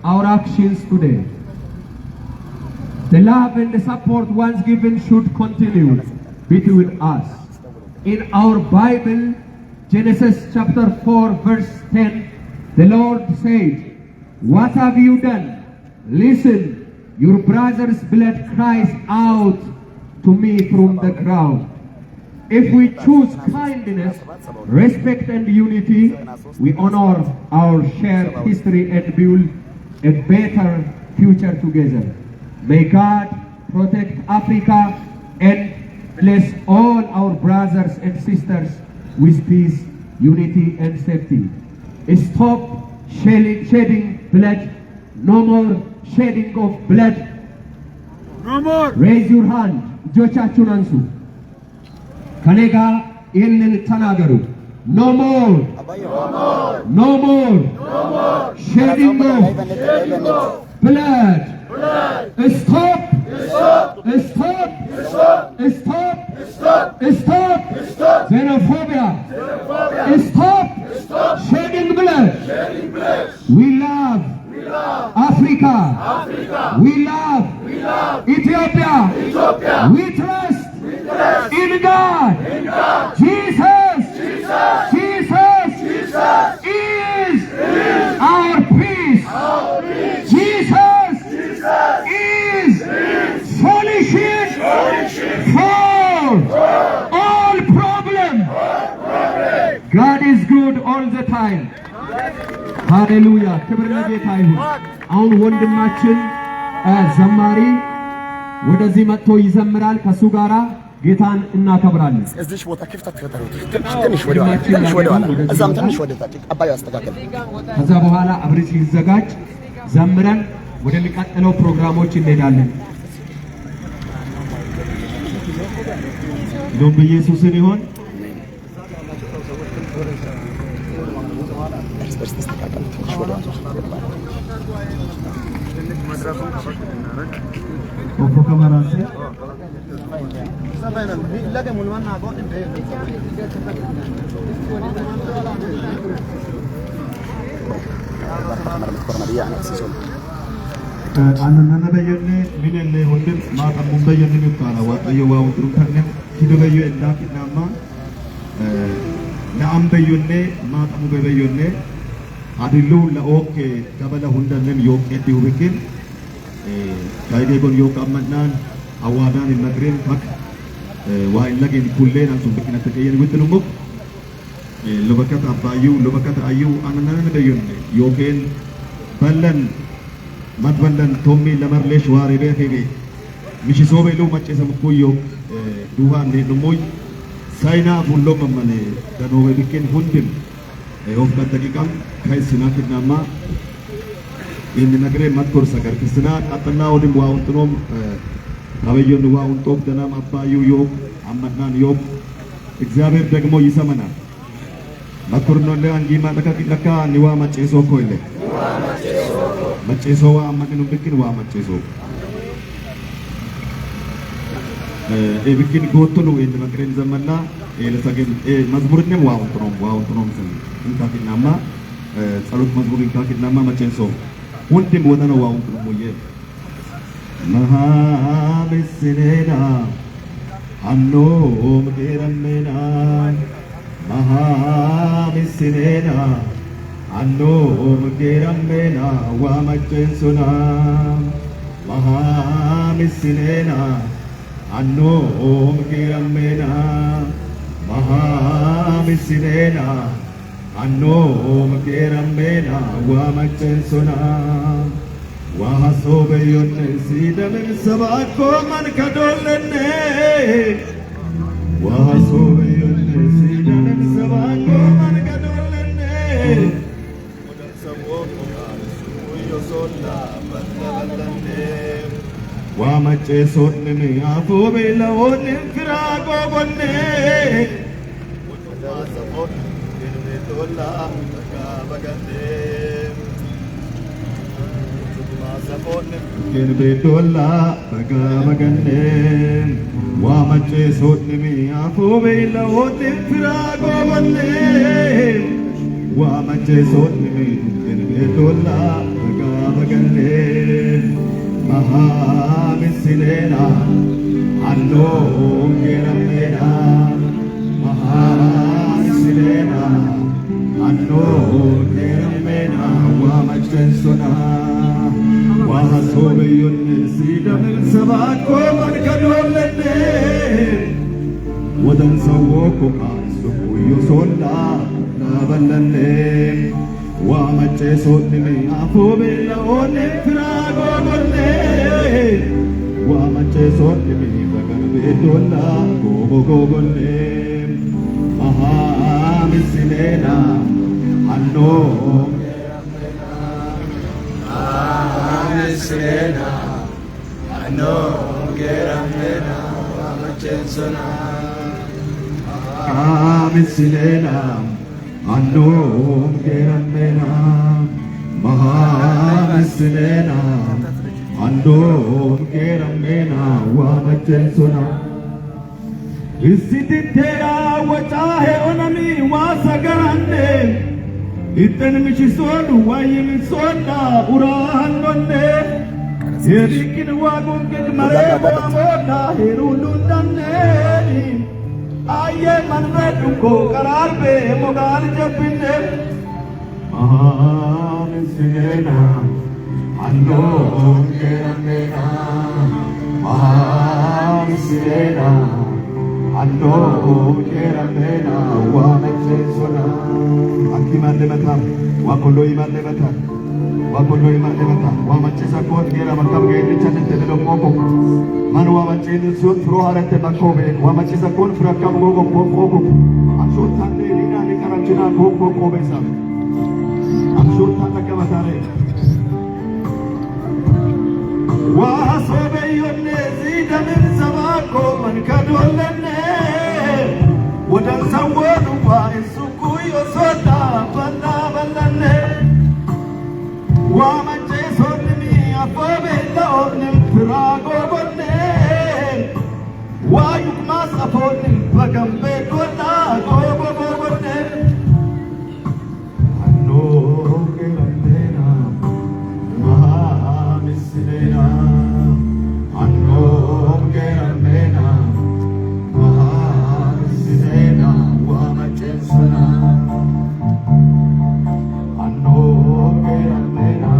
our actions today. The love and the support once given should continue between us. In our Bible, Genesis chapter 4 verse 10, the Lord said, "What have you done? Listen, your brother's blood cries out to me from the ground." If we choose kindness, respect and unity, we honor our shared history and build a better future together. May God protect Africa and bless all our brothers and sisters with peace, unity and safety. Stop shedding blood. No more shedding of blood. No more. Raise your hand. እጆቻችሁን አንሱ። ከኔ ጋር ይህንን ተናገሩ። No more. No more. Shedding of blood. Stop. Stop. Stop. Xenophobia. Stop. Shedding blood. We love Africa. We love Ethiopia. We trust in God. Jesus is our peace. Jesus is solution for all problems. God is good all the time. ሃሌሉያ ክብር ለጌታ ይሁን። አሁን ወንድማችን ዘማሪ ወደዚህ መጥቶ ይዘምራል። ከሱ ጋራ ጌታን እናከብራለን። እዚህ ቦታ ክፍተት ተፈጠረው ትንሽ ወደኋላ እዛም ትንሽ ወደ ታች አባዩ አስተካከለ። ከዛ በኋላ አብሪት ይዘጋጅ ዘምረን ወደሚቀጥለው ፕሮግራሞች እንሄዳለን። ዶም በኢየሱስን ይሁን ኦፎ ከመራሴ አንነነ በየነ ሚነለ ወንድም ማቀሙን በየነ ይባላ ዋቀየ ዋው ጥሩ ከነ ሂደበየ እንዳኪናማ ለአምበየነ ማቀሙ በበየነ አድሉ ለኦኬ ከበለ ሁንደንም ዮቄ ዲውብኪን ካይዴጎን ዮቃመናን አዋዳን ይመግረን ፈክ ዋይለገን ኩሌን አንሱ በኪና ተቀየን ወጥኑሞ ለበከት አባዩ ለበከት አዩ አንነነ በየነ ዮቄን በለን መድበለን ቶሚ ለመርሌሽ ዋሪ ቤቴቤ ሚሽሶቤ ሉ መጨሰም ኩዮ ዱሃ እንደሞይ ሳይና ቡሎ መመነ ደኖቤ ቢከን ሁንድም ኦፍ ከተቂቃም ከስና ከናማ ይንነግሬ ማትኮር ሰገር ከስና ቀጥና ወድም ዋውንጥኖም አበየን ዋውንጦብ ደናም አባዩ ዮብ አመናን ዮብ እግዚአብሔር ደግሞ ይሰማናል ማትኮርኖ ለአንጂ ማተካቂ ለካ ኒዋ መጨሶ ኮይለ መጨሶ ዋ አመኑ ቢክን ዋ መጨሶ ኤቢክን ጎቶሉ ይንነግሬን ዘመና ኤለሰገን መዝሙርንም ዋውንጥኖም ሰን እንካኪናማ ጸሎት መዝሙር እንካኪናማ መጨሶ ሁንድም ወደነ ዋውንጥኖም ወየ መሃብስኔና አኖ ምገረሜና መሃብስኔና አኖ ምገረሜና ዋመጨሶና መሃብስኔና አኖ ምገረሜና መሃብስኔና አኖ ምገረሜና ዋመጨሶና ዋሶበዮን ሲደምን ሰባኮ መንከዶለነ ዋሶበዮን ሲደምን ሰባኮ መንከዶለነ ወደ ሰቦ ዮሶላ በተበለነ waamache sonnimi afobe laone firago bonne sabon kirbe tola bagande sabon kirbe tola bagande waamache sonnimi afobe laone firago bonne waamache sonnimi kirbe tola bagande Mahamisilena, Anno Geramena, Mahamisilena, Anno Geramena, Wamachensona, Wahasobeyun Sidam Sabako Markanolene, Wadan Sawoko Sukuyo Sonda, Navalane. Waamache sonnimi afobe laone firago bonne waamache sonnimi bagarbe tola gogo bonne mahamisilena anno mahamisilena anno geramena waamache sona mahamisilena Anno geramena mahamisilena Anno geramena waamachensona Isititera wachahe onami wasagarande Itten mishisodu wayimisonda urahanonne Yerikin wagungin mareba moda herulundanne Aye manredu ko karar pe mogar japinde mahamisilena anno geramena mahamisilena anno geramena waamachensona akimalle mata wakolo imalle mata waamachisa kon gera makam geeli chanete delomoko man waamachini sut froharate makobe waamachisa kon frakam gogo gogo amshot thande lina ne karanchina gogo kobe sa amshot thanda kamatare wahasobe yonne zidamin sabako man kadolene wadan sawodu wa isukuyo sota banda balane waamache sonnimi afobe laone firago bonne wayuk mas afone bagambe tola gogo bonne anno geramena mahamisilena anno geramena mahamisilena waamache sona anno geramena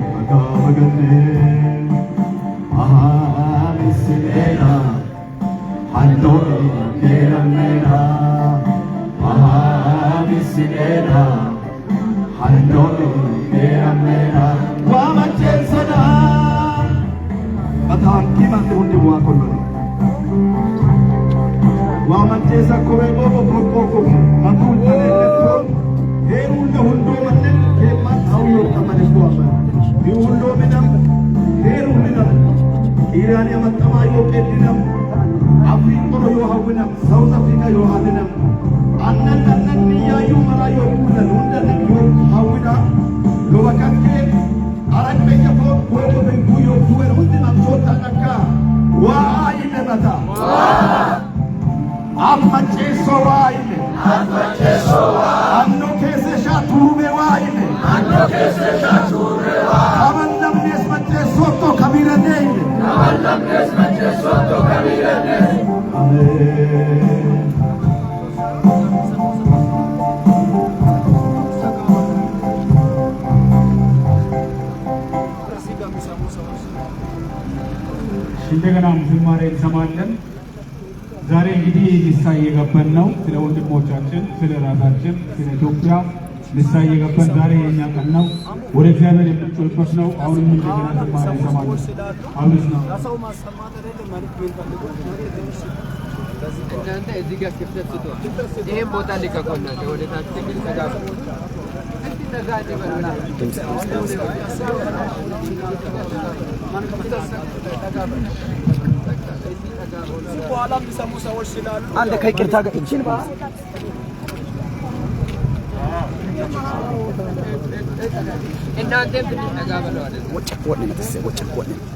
መጋበገኔ አሃሚስሌና አንዶሪ ኬረሜና አሃሚስሌና አንዶሪ ኬረሜና ዋመቼሰና በታንኪ ማንሁን ዋኮሎ ዋመቼሰ ኮቤቦ ቦኮኮ ማቱን ተለለቶን ሄሩለ ሁንዶ መንን ኬማን አውዮ ተመለስዋመ ይሁንዶ ምንም ሄሩ ምንም ኢራን የመጠማዮ ቄድነም አፍሪቆ ዮሐውነም ሳውዝ አፍሪካ ዮሐንነም አነነነን ያዩ መራዮ ሁነን ሁንደን ዮሐውና ሎበከኬ አረቀየፎ ወደ በንጉዮ ሁወን ሁንደን አብሶታ ነካ ዋይነ መታ አመቼሶ ዋይነ አኖ ኬሰሻ ቱሩቤ ዋይነ አመለምኔስ መቼሶቶ ከቢረኔ አሜን እንደገና ዝማሬ እንሰማለን። ዛሬ እንግዲህ ንስሐ እየገባን ነው። ስለ ወንድሞቻችን፣ ስለ ራሳችን፣ ስለ ኢትዮጵያ ንስሐ እየገባን ዛሬ የኛ ቀን ነው። ወደ እግዚአብሔር የምንጮህበት ነው። አሁንም እንደገና ዝማሬ እንሰማለን። አብርሽ ነው እናንተ እዚህ ጋር ክፍተት ስጡ። ይሄን ቦታ ሊቀቆና ወደ ታች ትግል ተጋቡ ተጋደ በሉና በኋላ የሚሰሙ ሰዎች ስላሉ አንድ ከይቅርታ ጋር እቺን ባ እናንተም ተጋበሉ አይደል?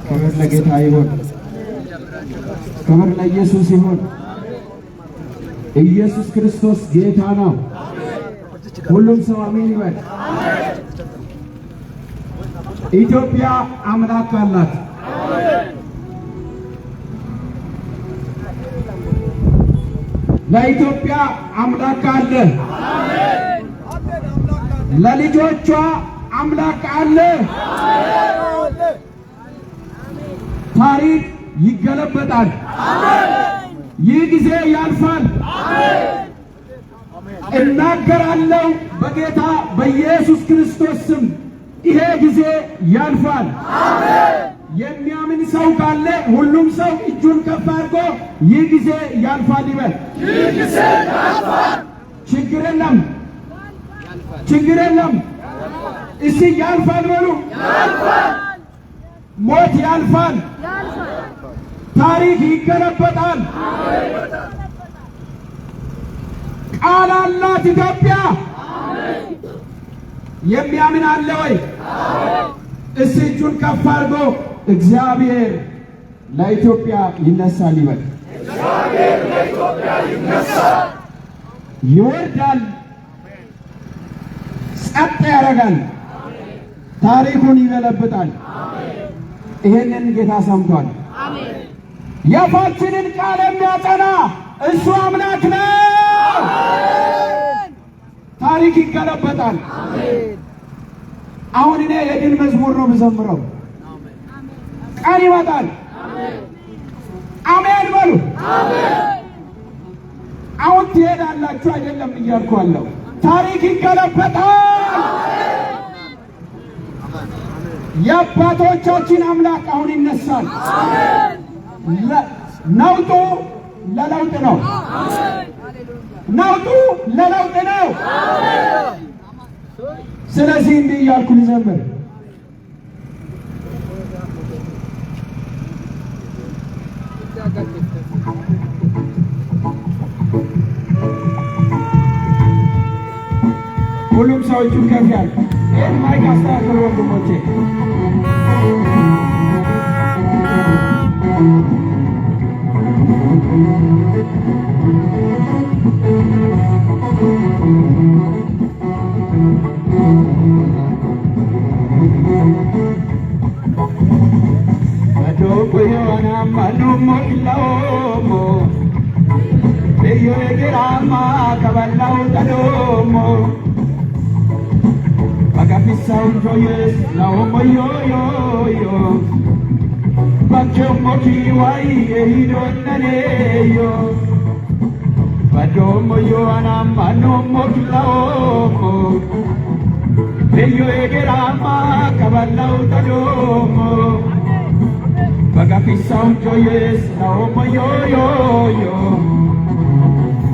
ክብር ለጌታ ይሁን። ክብር ለኢየሱስ ይሁን። ኢየሱስ ክርስቶስ ጌታ ነው። ሁሉም ሰው አሜን ይበል። ኢትዮጵያ አምላክ አላት። ለኢትዮጵያ አምላክ አለ። ለልጆቿ አምላክ አለ። ታሪክ ይገለበጣል። ይህ ጊዜ ያልፋል። እናገራለሁ በጌታ በኢየሱስ ክርስቶስ ስም ይሄ ጊዜ ያልፋል። የሚያምን ሰው ካለ ሁሉም ሰው እጁን ከፍ አድርጎ ይህ ጊዜ ያልፋል ይበል። ይህ ጊዜ ያልፋል። ችግር የለም፣ ችግር የለም። እስቲ ያልፋል በሉ። ያልፋል። ሞት ያልፋል። ታሪክ ይገለበጣል። ቃል አላት ኢትዮጵያ። የሚያምን አለ ወይ? እስቲ እጁን ከፍ አድርጎ እግዚአብሔር ለኢትዮጵያ ይነሳል ይበል። እግዚአብሔር ለኢትዮጵያ ይነሳል። ይወርዳል፣ ጸጥ ያደርጋል፣ ታሪኩን ይገለብጣል። ይሄንን ጌታ ሰምቷል። የአፋችንን ቃል የሚያጸና እሱ አምላክ ነው። ታሪክ ይገለበጣል። አሁን እኔ የድል መዝሙር ነው የምዘምረው። ቀን ይመጣል። አሜን በሉ። አሁን ትሄዳላችሁ አይደለም እያልኳለሁ። ታሪክ ይገለበጣል። የአባቶቻችን አምላክ አሁን ይነሳል። ነውጡ ለለውጥ ነው። ነውጡ ለለውጥ ነው። ስለዚህ እንዲህ እያልኩ ልዘምር። ሁሉም ሰው እጁን ከፍ ያድርግ። ይህን ማይክ አስተካክሉ ወንድሞቼ። Pagapissau joyes la homo yo yo yo Bakyo moti wai ehidonane yo Padomo yo anam anomo kilao Beyo egerama kabalau tadomo Pagapissau joyes la homo yo yo yo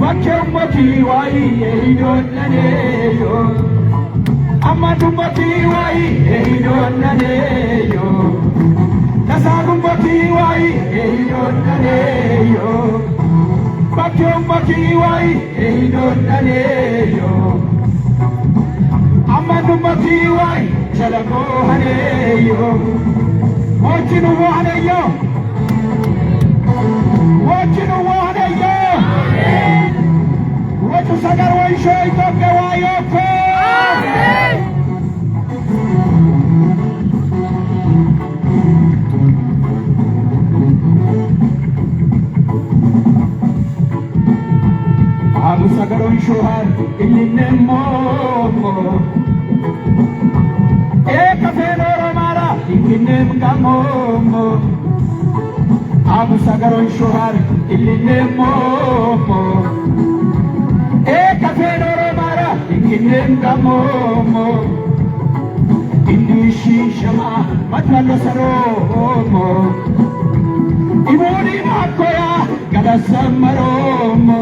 Bakyo moti wai ehidonane yo Amadumati wai ehidonane yo Nasagumati wai ehidonane yo Bakyomati wai ehidonane yo Amadumati wai chalagohane yo Mochinu wahane yo Mochinu wahane yo Wotu sagar wai shoy toke wayo ko Abu Sagaron Shohar Ilinemo Eka Fenoro Mara Ikinem Gamomo Abu Sagaron Shohar Ilinemo Eka Fenoro Mara Ikinem Gamomo Indishi Shama Matalo Saromo Imuri Makoya Galasamaromo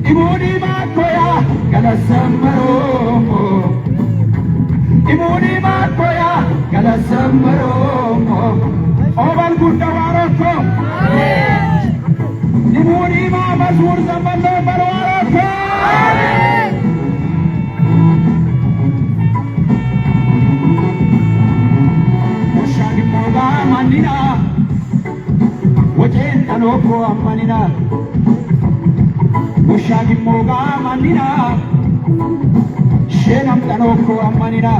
Imuni makoya galasamaromo Imuni makoya galasamaromo Oval gunda waroko Imuni ma mazur zamano barwaroko Oshagi moga manina Wajen tanoko amanina Mushagi moga manina Shenam tanoko amanina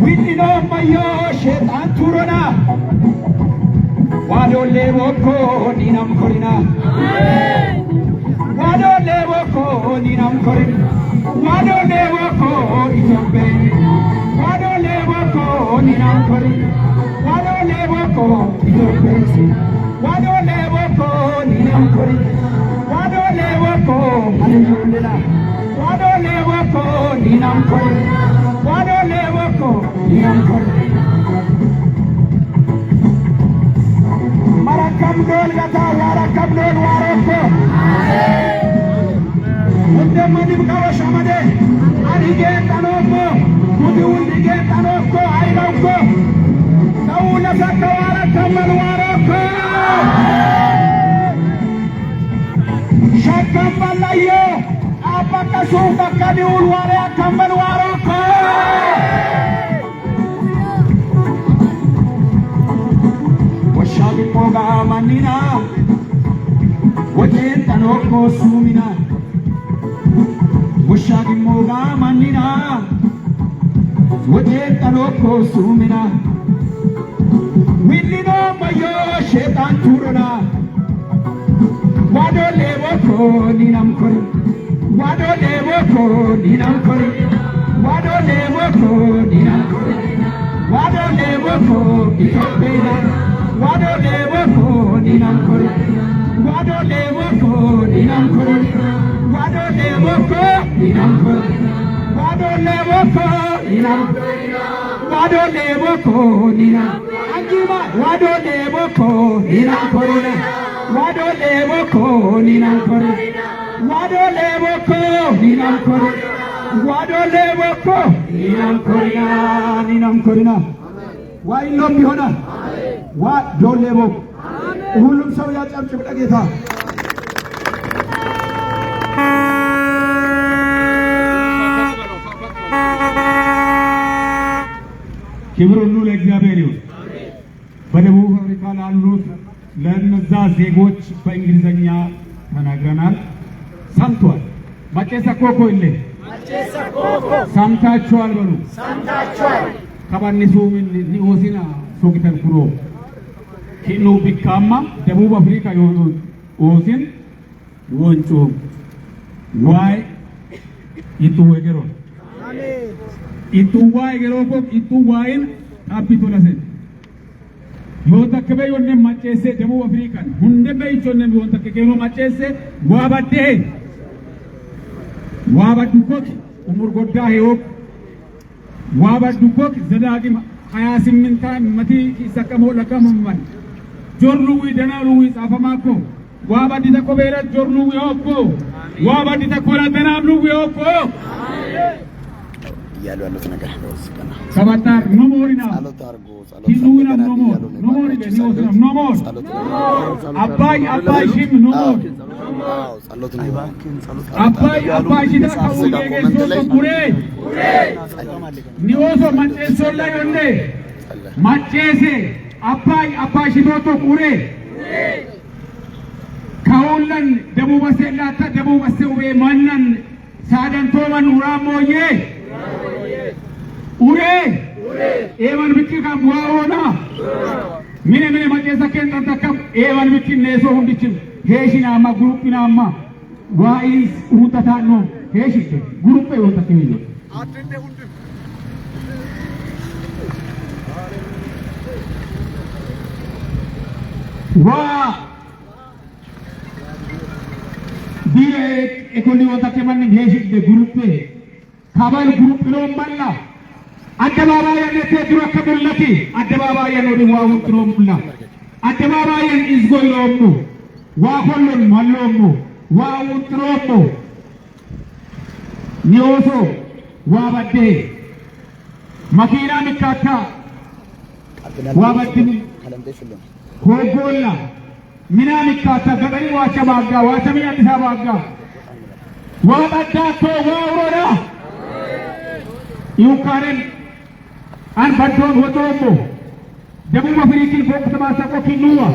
Winino mayo shetan turona Wado levoko ninam korina Wado levoko ninam korina Wado levoko itombe Wado levoko ninam korina Wado levoko itombe Wado levoko ninam korina Wado lewako, hallelujah. Wado lewako, ninam kore. Wado lewako, ninam kore. Marakam dol gata, warakam dol waroko. Unde manim kawa shamade, anige tanoko, kudi undige tanoko, ailoko. Kauna saka warakam waroko. Shakambalayo, apakasuka kadi ulware akamban waroko. Washagi moga manina, wajen tanoko sumina. Washagi moga manina, wajen tanoko sumina. Willino mayo shetan turona. Wado lewoko ninam kore Wado lewoko ninam kore Wado lewoko ninam kore Wado lewoko itopena Wado lewoko ninam kore Wado lewoko ninam kore Wado lewoko ninam kore Wado lewoko ninam kore Wado lewoko ninam Anjima Wado lewoko ninam kore Wado lewoko ninam kore Wado lewoko ninam kore Wado lewoko ninam kore ninam kore Wa ilom bihona Wa do lewoko ሁሉም ሰው ያጨብጭብ ለጌታ ክብር ሁሉ ለእግዚአብሔር ይሁን በደቡብ አፍሪካ ላሉት ለነዛ ዜጎች በእንግሊዘኛ ተናግረናል ሰምቷል ማጨሳ ኮኮ ኢሌ ማጨሳ ኮኮ ሰምታችኋል በሉ ሰምታችኋል ከባኒሱ ምን ኒኦሲና ሶግተን ኩሮ ኪኑ ቢካማ ደቡብ አፍሪካ የሆኑ ኦሲን ወንጮ ዋይ ይቱ ወገሮ Ituwaa yeroo ituwaayin abbitu lasen yoo takka bee yoonne macheesse Debuu Afrikaan hunde bee ichoonne yoo takka keeno macheesse waa baddee waa baddu kooti umur goddaa heewook waa baddu kooti zadaaqi 28 matii isa qamoo laqamumman jorluwi danaaluwi xaafamaakko waa baddi takko beera jorluwi hookko waa baddi takko ladanaabluwi hookko ያሉ ያሉት ነገር ነው እስከና ሰባታ ኖሞሪና ጸሎት አርጎ ጸሎት ኪኑና ኖሞሪ በኒዮስ ኖሞር አባይ ሽም ኖሞር ጸሎት ነው አባይ ሽታ ከውጌጌሶ ኩሬ ኒዮሶ ማጨሶ ላይ ወንዴ ማጨሴ አባይ ሽቶቶ ኩሬ ከውለን ደቡብ ወሰላታ ደቡብ ወሰዌ ማናን ሳደንቶ ማን ኡራሞዬ Ure, evan bitti kam waona, mine majesa ken takam evan bitti neso hundichin, heshina amma groupina amma, wais utata no, heshite groupe utakimiyo. Wa dire ekoli utakeman heshite groupe, kabal group lo malla. አደባባያን ተድሮ ከበለቲ አደባባያን ወዲ ዋው ትሮምላ አደባባያን ኢዝጎይሎሙ ዋሆሎን ማሎሙ ዋው ትሮሙ ኒዮሶ ዋባዴ መኪና ሚካካ ዋባድኒ ሆጎላ ሚና ሚካካ ገበሪ ዋቸባጋ ዋቸሚ አዲስ አበባ ዋባዳቶ ዋውሮዳ ዩካረን an badon wotomo Debuu Afrikaan fokta masako kinua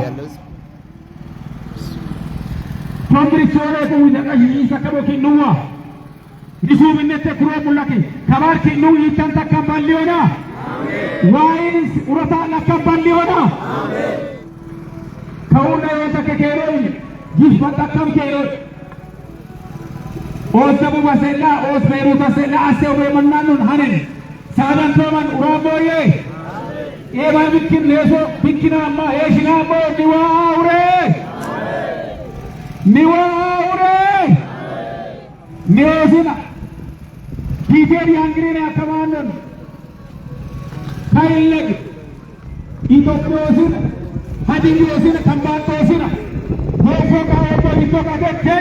Tomri sore ko wida isa kabo kinua nisu minnete kuro mulaki kabar kinu itan takabaliona wais urata nakabaliona kauna yota kekero jis batakam kero os Debuu Wasela os Beirut Wasela asewe mannanun hanen Sadan Toman Uraboye Eva Bikin Neso Bikina Amma Eshinamo Niwaure Nesina Kiteri Angrina Kamanan Kaileg Itokrosina Hadingiosina Kambantosina Hofo Kaopo Itoka Deke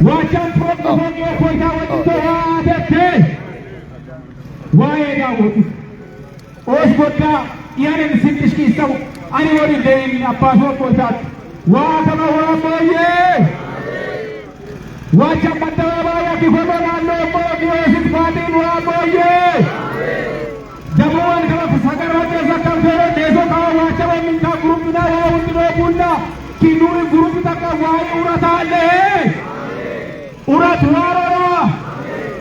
Wachan Prokofon Yokoita Watito Deke Why are you? Osboka, Yaran Sintishki, I know the day in a passport for that. What about Waboye? Watch up at the Wabaya before I know more music party Waboye. The one of Sagarata Zakara, Nesoka, Wacha, Minka Group, Bunda, Kinu Group, Why Uratale? Uratwara.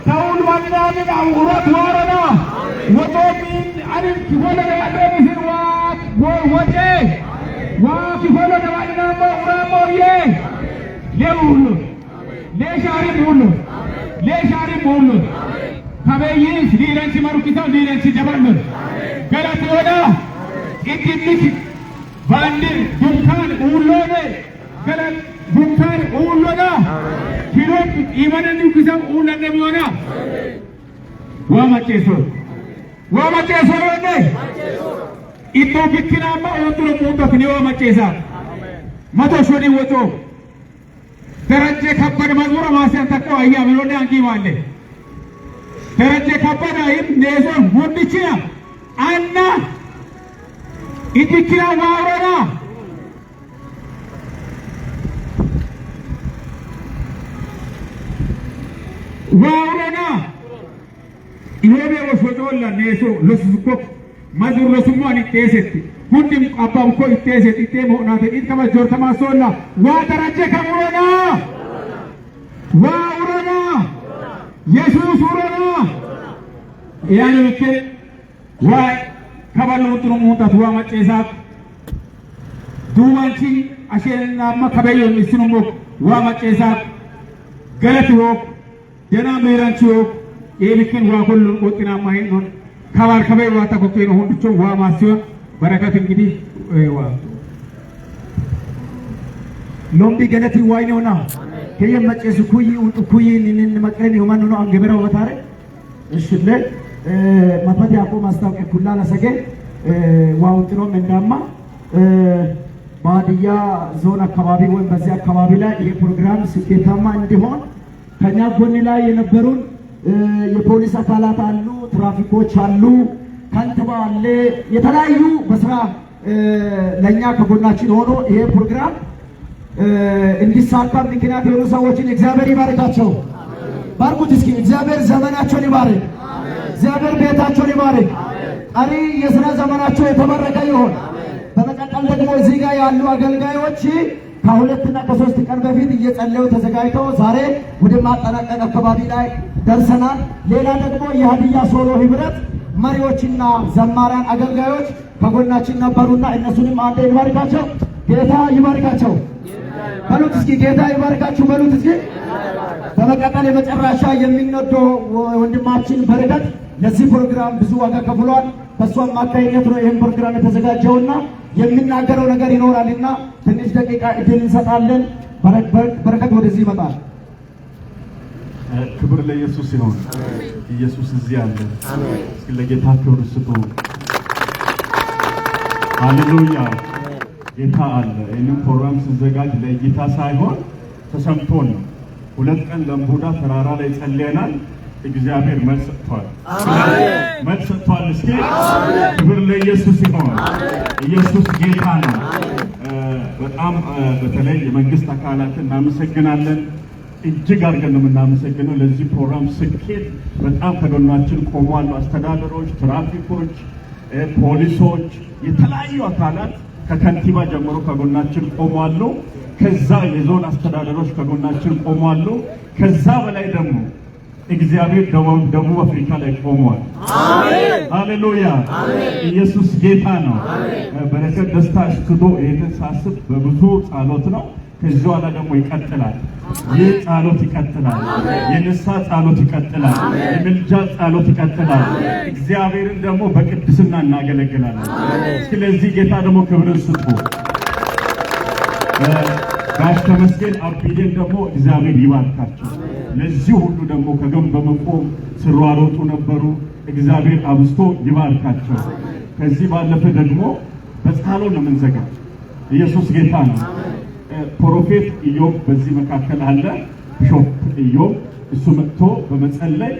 Taun Mandani, Uratwara. What mean? I didn't follow the other what day? What you follow the one number, ye? Leulu, Leshari Mulu, Leshari Mulu. Have a years, Liranchi Marukita, Liranchi Japan. Galatoda, Itimik, Bandit, Bunkan, Ulone, Galat, Bunkan, Ulona. Kirok, even a new Kisam Ula Nebuana. Wamacheso. Wamacheso, Ito Bikinama, Otro Mundo, Wamachesa. Mato Shodi Woto. Teraje Kapana Mazura Masanta Koya, Milone Ankiwale. Teraje Kapana, Nezo, Mundichia, Anna Itikira Warana. Warana. Iwebe wasfotola neso losukok mazur losumani teseti hundim abam ko teseti temo na te itkama jortama sola wa daraje kamurana wa urana yesus urana yani ke wa kabalu turumu tatwa machesa duwanchi ashena makabayo misinumo wa machesa galati ho dena meranchi ho ኤልክን ዋኮል ወጥና ማይን ነው ከባል ከበይ ዋታ ኮከይ ነው ሁንዱቾ ዋ ማሲዮን በረከት እንግዲህ ዋ ሎምቢ ገለቲ ዋይ ነውና ከየም መጨሱ ኩይ ንንን መቅረን ይማን ነው አንገበራው በታረ እሽለ ማፈዲ አቆ ማስታወቂያ ኩላ ለሰገ ዋው ጥሮ መንዳማ ባዲያ ዞን አካባቢ ወይም በዚህ አካባቢ ላይ ይሄ ፕሮግራም ስኬታማ እንዲሆን ከኛ ጎን ላይ የነበሩን የፖሊስ አካላት አሉ፣ ትራፊኮች አሉ፣ ከንቲባ አለ፣ የተለያዩ በስራ ለኛ ከጎናችን ሆኖ ይሄ ፕሮግራም እንዲሳካ ምክንያት የሆኑ ሰዎችን እግዚአብሔር ይባርካቸው። ባርኩት እስኪ እግዚአብሔር ዘመናቸውን ይባርክ፣ እግዚአብሔር ቤታቸውን ይባርክ፣ ቀሪ የሥራ ዘመናቸው የተባረከ ይሁን። በመቀጠል ደግሞ እዚህ ጋር ያሉ አገልጋዮች ከሁለትና ከሶስት ቀን በፊት እየጸለዩ ተዘጋጅተው ዛሬ ወደ ማጠናቀቅ አካባቢ ላይ ደርሰናል። ሌላ ደግሞ የሀዲያ ሶሎ ህብረት መሪዎችና ዘማሪያን አገልጋዮች ከጎናችን ነበሩና እነሱንም አንዴ ይባርካቸው፣ ጌታ ይባርካቸው። በሉት እስኪ ጌታ ይባርካችሁ በሉት እስኪ። በመቀጠል የመጨረሻ የሚነደው ወንድማችን በረከት ለዚህ ፕሮግራም ብዙ ዋጋ ከፍሏል። በሱ አማካይነት ነው ይህን ፕሮግራም የተዘጋጀውና የሚናገረው ነገር ይኖራልና ትንሽ ደቂቃ እድል እንሰጣለን። በረከት ወደዚህ ይመጣል። ክብር ለኢየሱስ ይሁን። ኢየሱስ እዚህ አለ። እስኪ ለጌታ ክብር ስጡ። ሃሌሉያ። ጌታ አለ። ይህንን ፕሮግራም ስንዘጋጅ ለእይታ ሳይሆን ተሰምቶን ነው። 2 ቀን ለምቡዳ ተራራ ላይ ጸልየናል። እግዚአብሔር መልስ ሰጥቷል። መልስ ሰጥቷል። እስኪ ክብር ለኢየሱስ ይሁን። ኢየሱስ ጌታ ነው። በጣም በተለይ የመንግስት አካላትን እናመሰግናለን። እጅግ አድርገን ነው የምናመሰግነው። ለዚህ ፕሮግራም ስኬት በጣም ከጎናችን ቆሟል። አስተዳደሮች፣ ትራፊኮች፣ ፖሊሶች፣ የተለያዩ አካላት ከከንቲባ ጀምሮ ከጎናችን ቆሟሉ። ከዛ የዞን አስተዳደሮች ከጎናችን ቆሟሉ። ከዛ በላይ ደግሞ እግዚአብሔር ደቡብ አፍሪካ ላይ ቆሟል። አሜን ሃሌሉያ። ኢየሱስ ጌታ ነው። በረከት ደስታ እስክዶ ይሄንን ሳስብ በብዙ ጸሎት ነው። ከዚህ በኋላ ደግሞ ይቀጥላል። ይህ ጸሎት ይቀጥላል። የንስሐ ጸሎት ይቀጥላል። የምልጃ ጸሎት ይቀጥላል። እግዚአብሔርን ደግሞ በቅድስና እናገለግላለን። ስለዚህ ጌታ ደግሞ ክብርን ስጡ። ጋሽ ተመስገን አብዲን ደግሞ እግዚአብሔር ይባርካቸው። ለዚህ ሁሉ ደግሞ ከገም በመቆም ሲሯሯጡ ነበሩ። እግዚአብሔር አብዝቶ ይባርካቸው። ከዚህ ባለፈ ደግሞ በጸሎት ነው የምንዘጋው። ኢየሱስ ጌታ ነው። ፕሮፌት ኢዮብ በዚህ መካከል አለ። ቢሾፕ ኢዮብ እሱ መጥቶ በመጸለይ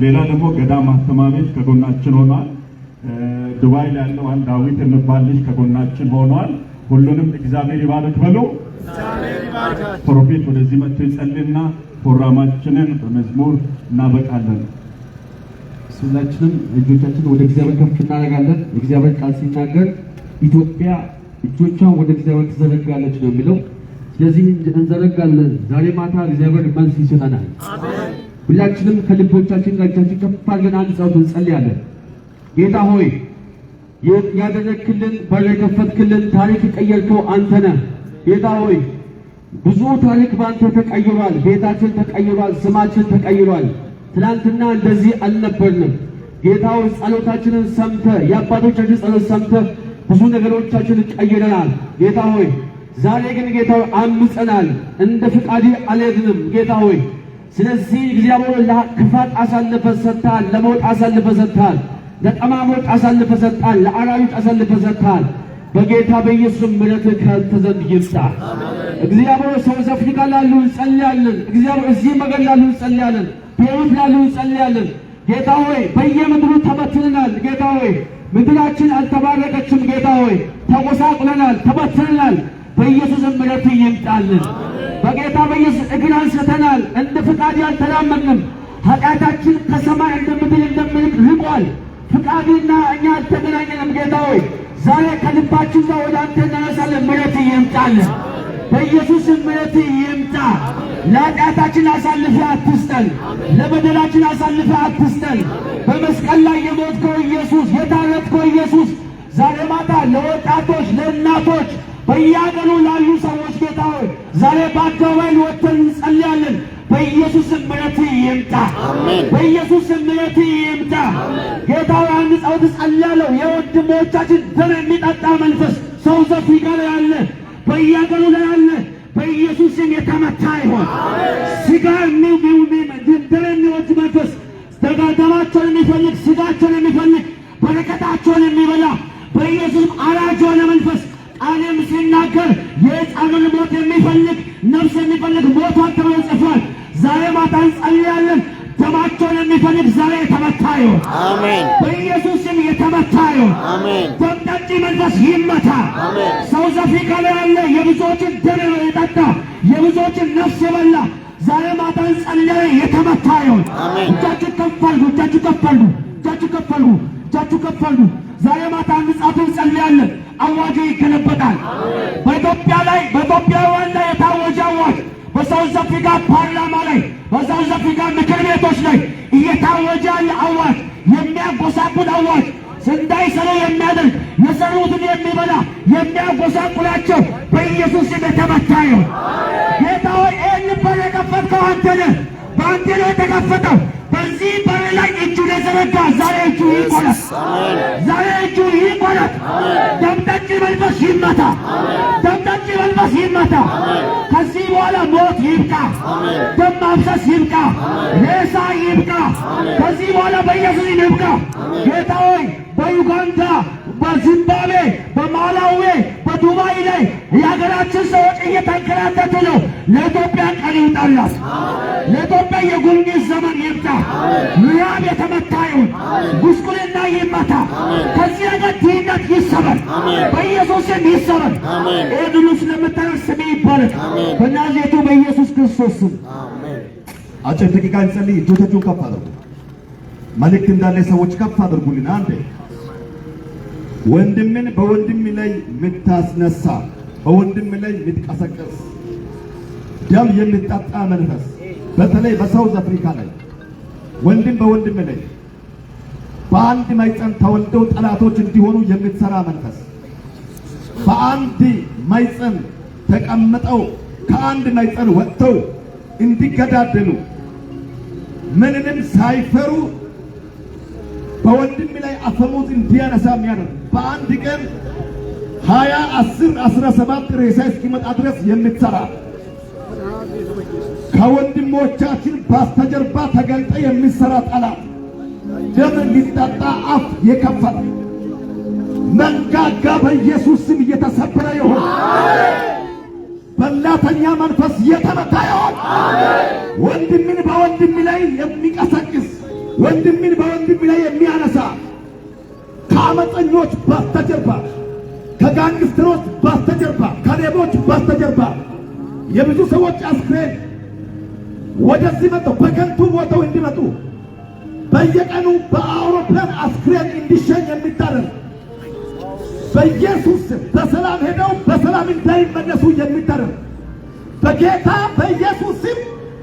ሌላ ደግሞ ገዳም ማተሚያ ቤት ከጎናችን ሆኗል። ዱባይ ላይ ያለው አንድ ዳዊት የሚባል ልጅ ከጎናችን ሆኗል። ሁሉንም እግዚአብሔር ይባርክ በሉ። ፕሮፌት ወደዚህ መጥቶ ይጸልይና ፕሮግራማችንን በመዝሙር እናበቃለን። ሁላችንም እጆቻችንን ወደ እግዚአብሔር ከፍ እናደርጋለን። እግዚአብሔር ቃል ሲናገር ኢትዮጵያ እጆቿን ወደ እግዚአብሔር ትዘረጋለች ነው የሚለው። ስለዚህ እንዘረጋለን። ዛሬ ማታ እግዚአብሔር መልስ ይሰጠናል። ሁላችንም ከልቦቻችን ጋር እጃችን ከፍ አድርገን አንድ ጸሎት እንጸልያለን። ጌታ ሆይ ያደረክልን በር የከፈትክልን ታሪክ የቀየርከው አንተ ነህ። ጌታ ሆይ ብዙ ታሪክ በአንተ ተቀይሯል። ቤታችን ተቀይሯል። ስማችን ተቀይሯል። ትናንትና እንደዚህ አልነበርንም። ጌታ ሆይ ጸሎታችንን ሰምተህ የአባቶቻችን ጸሎት ሰምተህ ብዙ ነገሮቻችንን ቀይረናል። ጌታ ሆይ ዛሬ ግን ጌታ ሆይ አምፀናል፣ እንደ ፍቃድ አልሄድንም። ጌታ ሆይ ስለዚህ እግዚአብሔር ለክፋት አሳልፈህ ሰጥተሃል፣ ለሞት አሳልፈህ ሰጥተሃል፣ ለጠማሞች አሳልፈህ ሰጥተሃል፣ ለአራዊት አሳልፈህ ሰጥተሃል። በጌታ በኢየሱስ ምሕረትህ ከአንተ ዘንድ ይምጣ። እግዚአብሔር ሳውዝ አፍሪካ ላሉ እንጸልያለን። እግዚአብሔር እዚህ መገድ ላሉ እንጸልያለን። በሕይወት ላሉ እንጸልያለን። ጌታ ሆይ በየምድሩ ተበትነናል። ጌታ ሆይ ምድራችን አልተባረከችም። ጌታ ሆይ ተጎሳቁለናል፣ ተበትነናል። በኢየሱስ ምሕረትህ ይምጣልን። በጌታ በኢየሱስ እግር አንስተናል፣ እንደ ፍቃድ አልተራመድንም። ኃጢአታችን ከሰማይ እንደ ምድር እንደምርቅ ርቋል። ፍቃድና እኛ አልተገናኘንም። ጌታ ሆይ ዛሬ ከልባችን ጋር ወደ አንተ እናነሳለን። ምሕረትህ ይምጣልን። በኢየሱስ ምሕረትህ ይምጣ። ለኃጢአታችን አሳልፈህ አትስጠን፣ ለበደላችን አሳልፈህ አትስጠን። በመስቀል ላይ የሞትከው ኢየሱስ፣ የታረድከው ኢየሱስ ዛሬ ማታ ለወጣቶች፣ ለእናቶች በየሀገሩ ላሉ ሰዎች ጌታ ሆይ ዛሬ በአደባባይ ወጥተን እንጸልያለን። በኢየሱስ ምሕረት ይምጣ። በኢየሱስ ምሕረት ይምጣ። ጌታ ሆይ አንድ ጸሎት ጸልያለሁ። የወንድሞቻችን ደም የሚጠጣ መንፈስ ሳውዝ አፍሪካ ላይ ያለ፣ በየሀገሩ ላይ ያለ በኢየሱስ ስም የተመታ ይሆን። ስጋ ደም የሚወድ መንፈስ ደማቸውን የሚፈልግ ስጋቸውን የሚፈልግ በረከታቸውን የሚበላ በኢየሱስ አራጅ የሆነ መንፈስ ቃልም ሲናገር የሕፃኑን ሞት የሚፈልግ ነፍስ የሚፈልግ ሞቷን ተብሎ ጽፏል። ዛሬ ማታ እንጸልያለን። ደማቸውን የሚፈልግ ዛሬ የተመታ ይሁን። አሜን። በኢየሱስ ስም የተመታ ይሁን። አሜን። ደም ጠጪ መንፈስ ይመታ። አሜን። ሳውዝ አፍሪካ ላይ ያለ የብዙዎችን ደም የጠጣ የብዙዎችን ነፍስ የበላ ዛሬ ማታ እንጸልያለን። የተመታ ይሁን። አሜን። እጃችሁ ከፍ አድርጉ። እጃችሁ ከፍ አድርጉ። እጃችሁ ከፍ አድርጉ። እጃችሁ ከፍ አድርጉ። ዛሬ ማታ እንጻፍ እንጸልያለን። አዋጁ ይገለበጣል። በኢትዮጵያውያን ላይ የታወጀ አዋጅ በሳውዝ አፍሪካ ፓርላማ ላይ በሳውዝ አፍሪካ ምክር ቤቶች ላይ እየታወጀ ያለ አዋጅ፣ የሚያጎሳቁል አዋጅ፣ እንዳይሰሩ የሚያደርግ የሰሩትን የሚበላ የሚያጎሳቁላቸው በኢየሱስ ስም የተመታ ይሁን። ጌታ ሆይ ይህን በር የከፈትከው አንተ ነህ። በአንተ ነው የተከፈተው። በዚህ በር ላይ እጁን የዘረጋ ዛሬ እጁ ይቆረጥ። ዛሬ እጁ ይቆረጥ። ደም ጠጪ መንፈስ ይመታ። ደም ጠጪ መንፈስ ይመታ። ከዚህ በኋላ ሞት ይብቃ። ደም ማፍሰስ ይብቃ። ሬሳ ይብቃ። ከዚህ በኋላ በኢየሱስ ይብቃ። ጌታ ሆይ በዩጋንዳ፣ በዚምባብዌ፣ በማላዊ፣ በዱባይ ላይ የሀገራችን ሰዎች እየተንከራተቱ ነው። ለኢትዮጵያ ቀን ይውጣላት። ለኢትዮጵያ የጉብኝት ዘመን ይምጣ። ምዕራብ የተመታ ይሁን። ጉስቁልና ይመታ። ከዚህ ነገር ድህነት ይሰበር። በኢየሱስ ስም ይሰበር። ይህን ሁሉ ስለምታደርግ ስሜ ይባረክ በናዝሬቱ በኢየሱስ ክርስቶስ ስም። አጭር ደቂቃ እንጸልይ። እጆቻችሁን ከፍ አድርጉ። መልእክት እንዳለ ሰዎች ከፍ አድርጉልን። አንዴ ወንድምን በወንድም ላይ የምታስነሳ በወንድም ላይ የምትቀሰቅስ ደም የምትጠጣ መንፈስ በተለይ በሳውዝ አፍሪካ ላይ ወንድም በወንድም ላይ በአንድ ማይፀን ተወልደው ጠላቶች እንዲሆኑ የምትሰራ መንፈስ በአንድ ማይፀን ተቀምጠው ከአንድ ማይፀን ወጥተው እንዲገዳደሉ ምንንም ሳይፈሩ በወንድም ላይ አፈሙዝ እንዲያነሳ የሚያደርግ በአንድ ቀን 20 10 17 ሬሳ እስኪመጣ ድረስ የምትሰራ ከወንድሞቻችን በስተጀርባ ተገልጠ የሚሰራ ጠላት ደም ሊጠጣ አፍ የከፈተ መንጋጋ በኢየሱስ ስም እየተሰበረ ይሁን። በላተኛ መንፈስ የተመታ ይሁን። ወንድምን በወንድም ላይ የሚቀሰቅስ ወንድምን በወንድም ላይ የሚያነሳ ከአመፀኞች በስተጀርባ ከጋንግስተሮች በስተጀርባ ከሌቦች በስተጀርባ የብዙ ሰዎች አስክሬን ወደዚህ መጥተው በከንቱ ሞተው እንዲመጡ በየቀኑ በአውሮፕላን አስክሬን እንዲሸኝ የሚታረግ በኢየሱስ ስም በሰላም ሄደው በሰላም እንዳይመለሱ የሚታረግ በጌታ በኢየሱስ ስም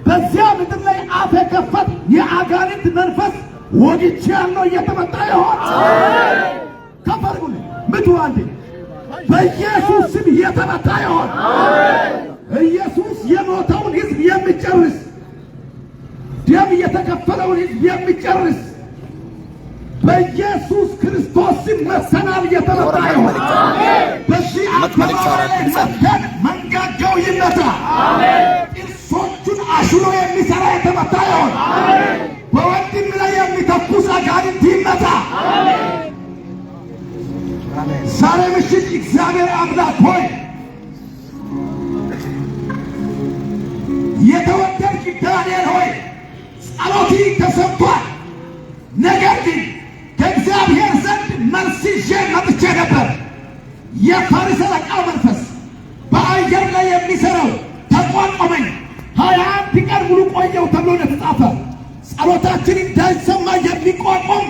በዚያ ምድር ላይ አፍ የከፈት የአጋንንት መንፈስ ወግቼ ያለው እየተመታ ይሆን። ከፈርጉን ምቱ አንዴ በኢየሱስ ስም እየተመታ ይሆን። ኢየሱስ የሞተውን ሕዝብ የሚጨርስ ደም የተከፈለውን ሕዝብ የሚጨርስ በኢየሱስ ክርስቶስ ስም መሰናል እየተመታ ይሆን። በዚህ አባባላይ መተን መንጋጋው ይመታ። ጥርሶቹን አሽሎ የሚሰራ የተመታ ይሆን። በወንድም ላይ የሚተኩስ አጋንንት ይመታ። ዛሬ ምሽት እግዚአብሔር አምላክ ሆይ የተወደድክ ዳንኤል ሆይ ጸሎቲ ተሰምቷል። ነገር ግን ከእግዚአብሔር ዘንድ መልስ ይዤ መጥቼ ነበር። የፋሪስ አለቃው መንፈስ በአየር ላይ የሚሰራው ተቋቋመኝ። 21 ቀን ሙሉ ቆየው ተብሎ እንደተጻፈ ጸሎታችን እንዳይሰማ የሚቋቋም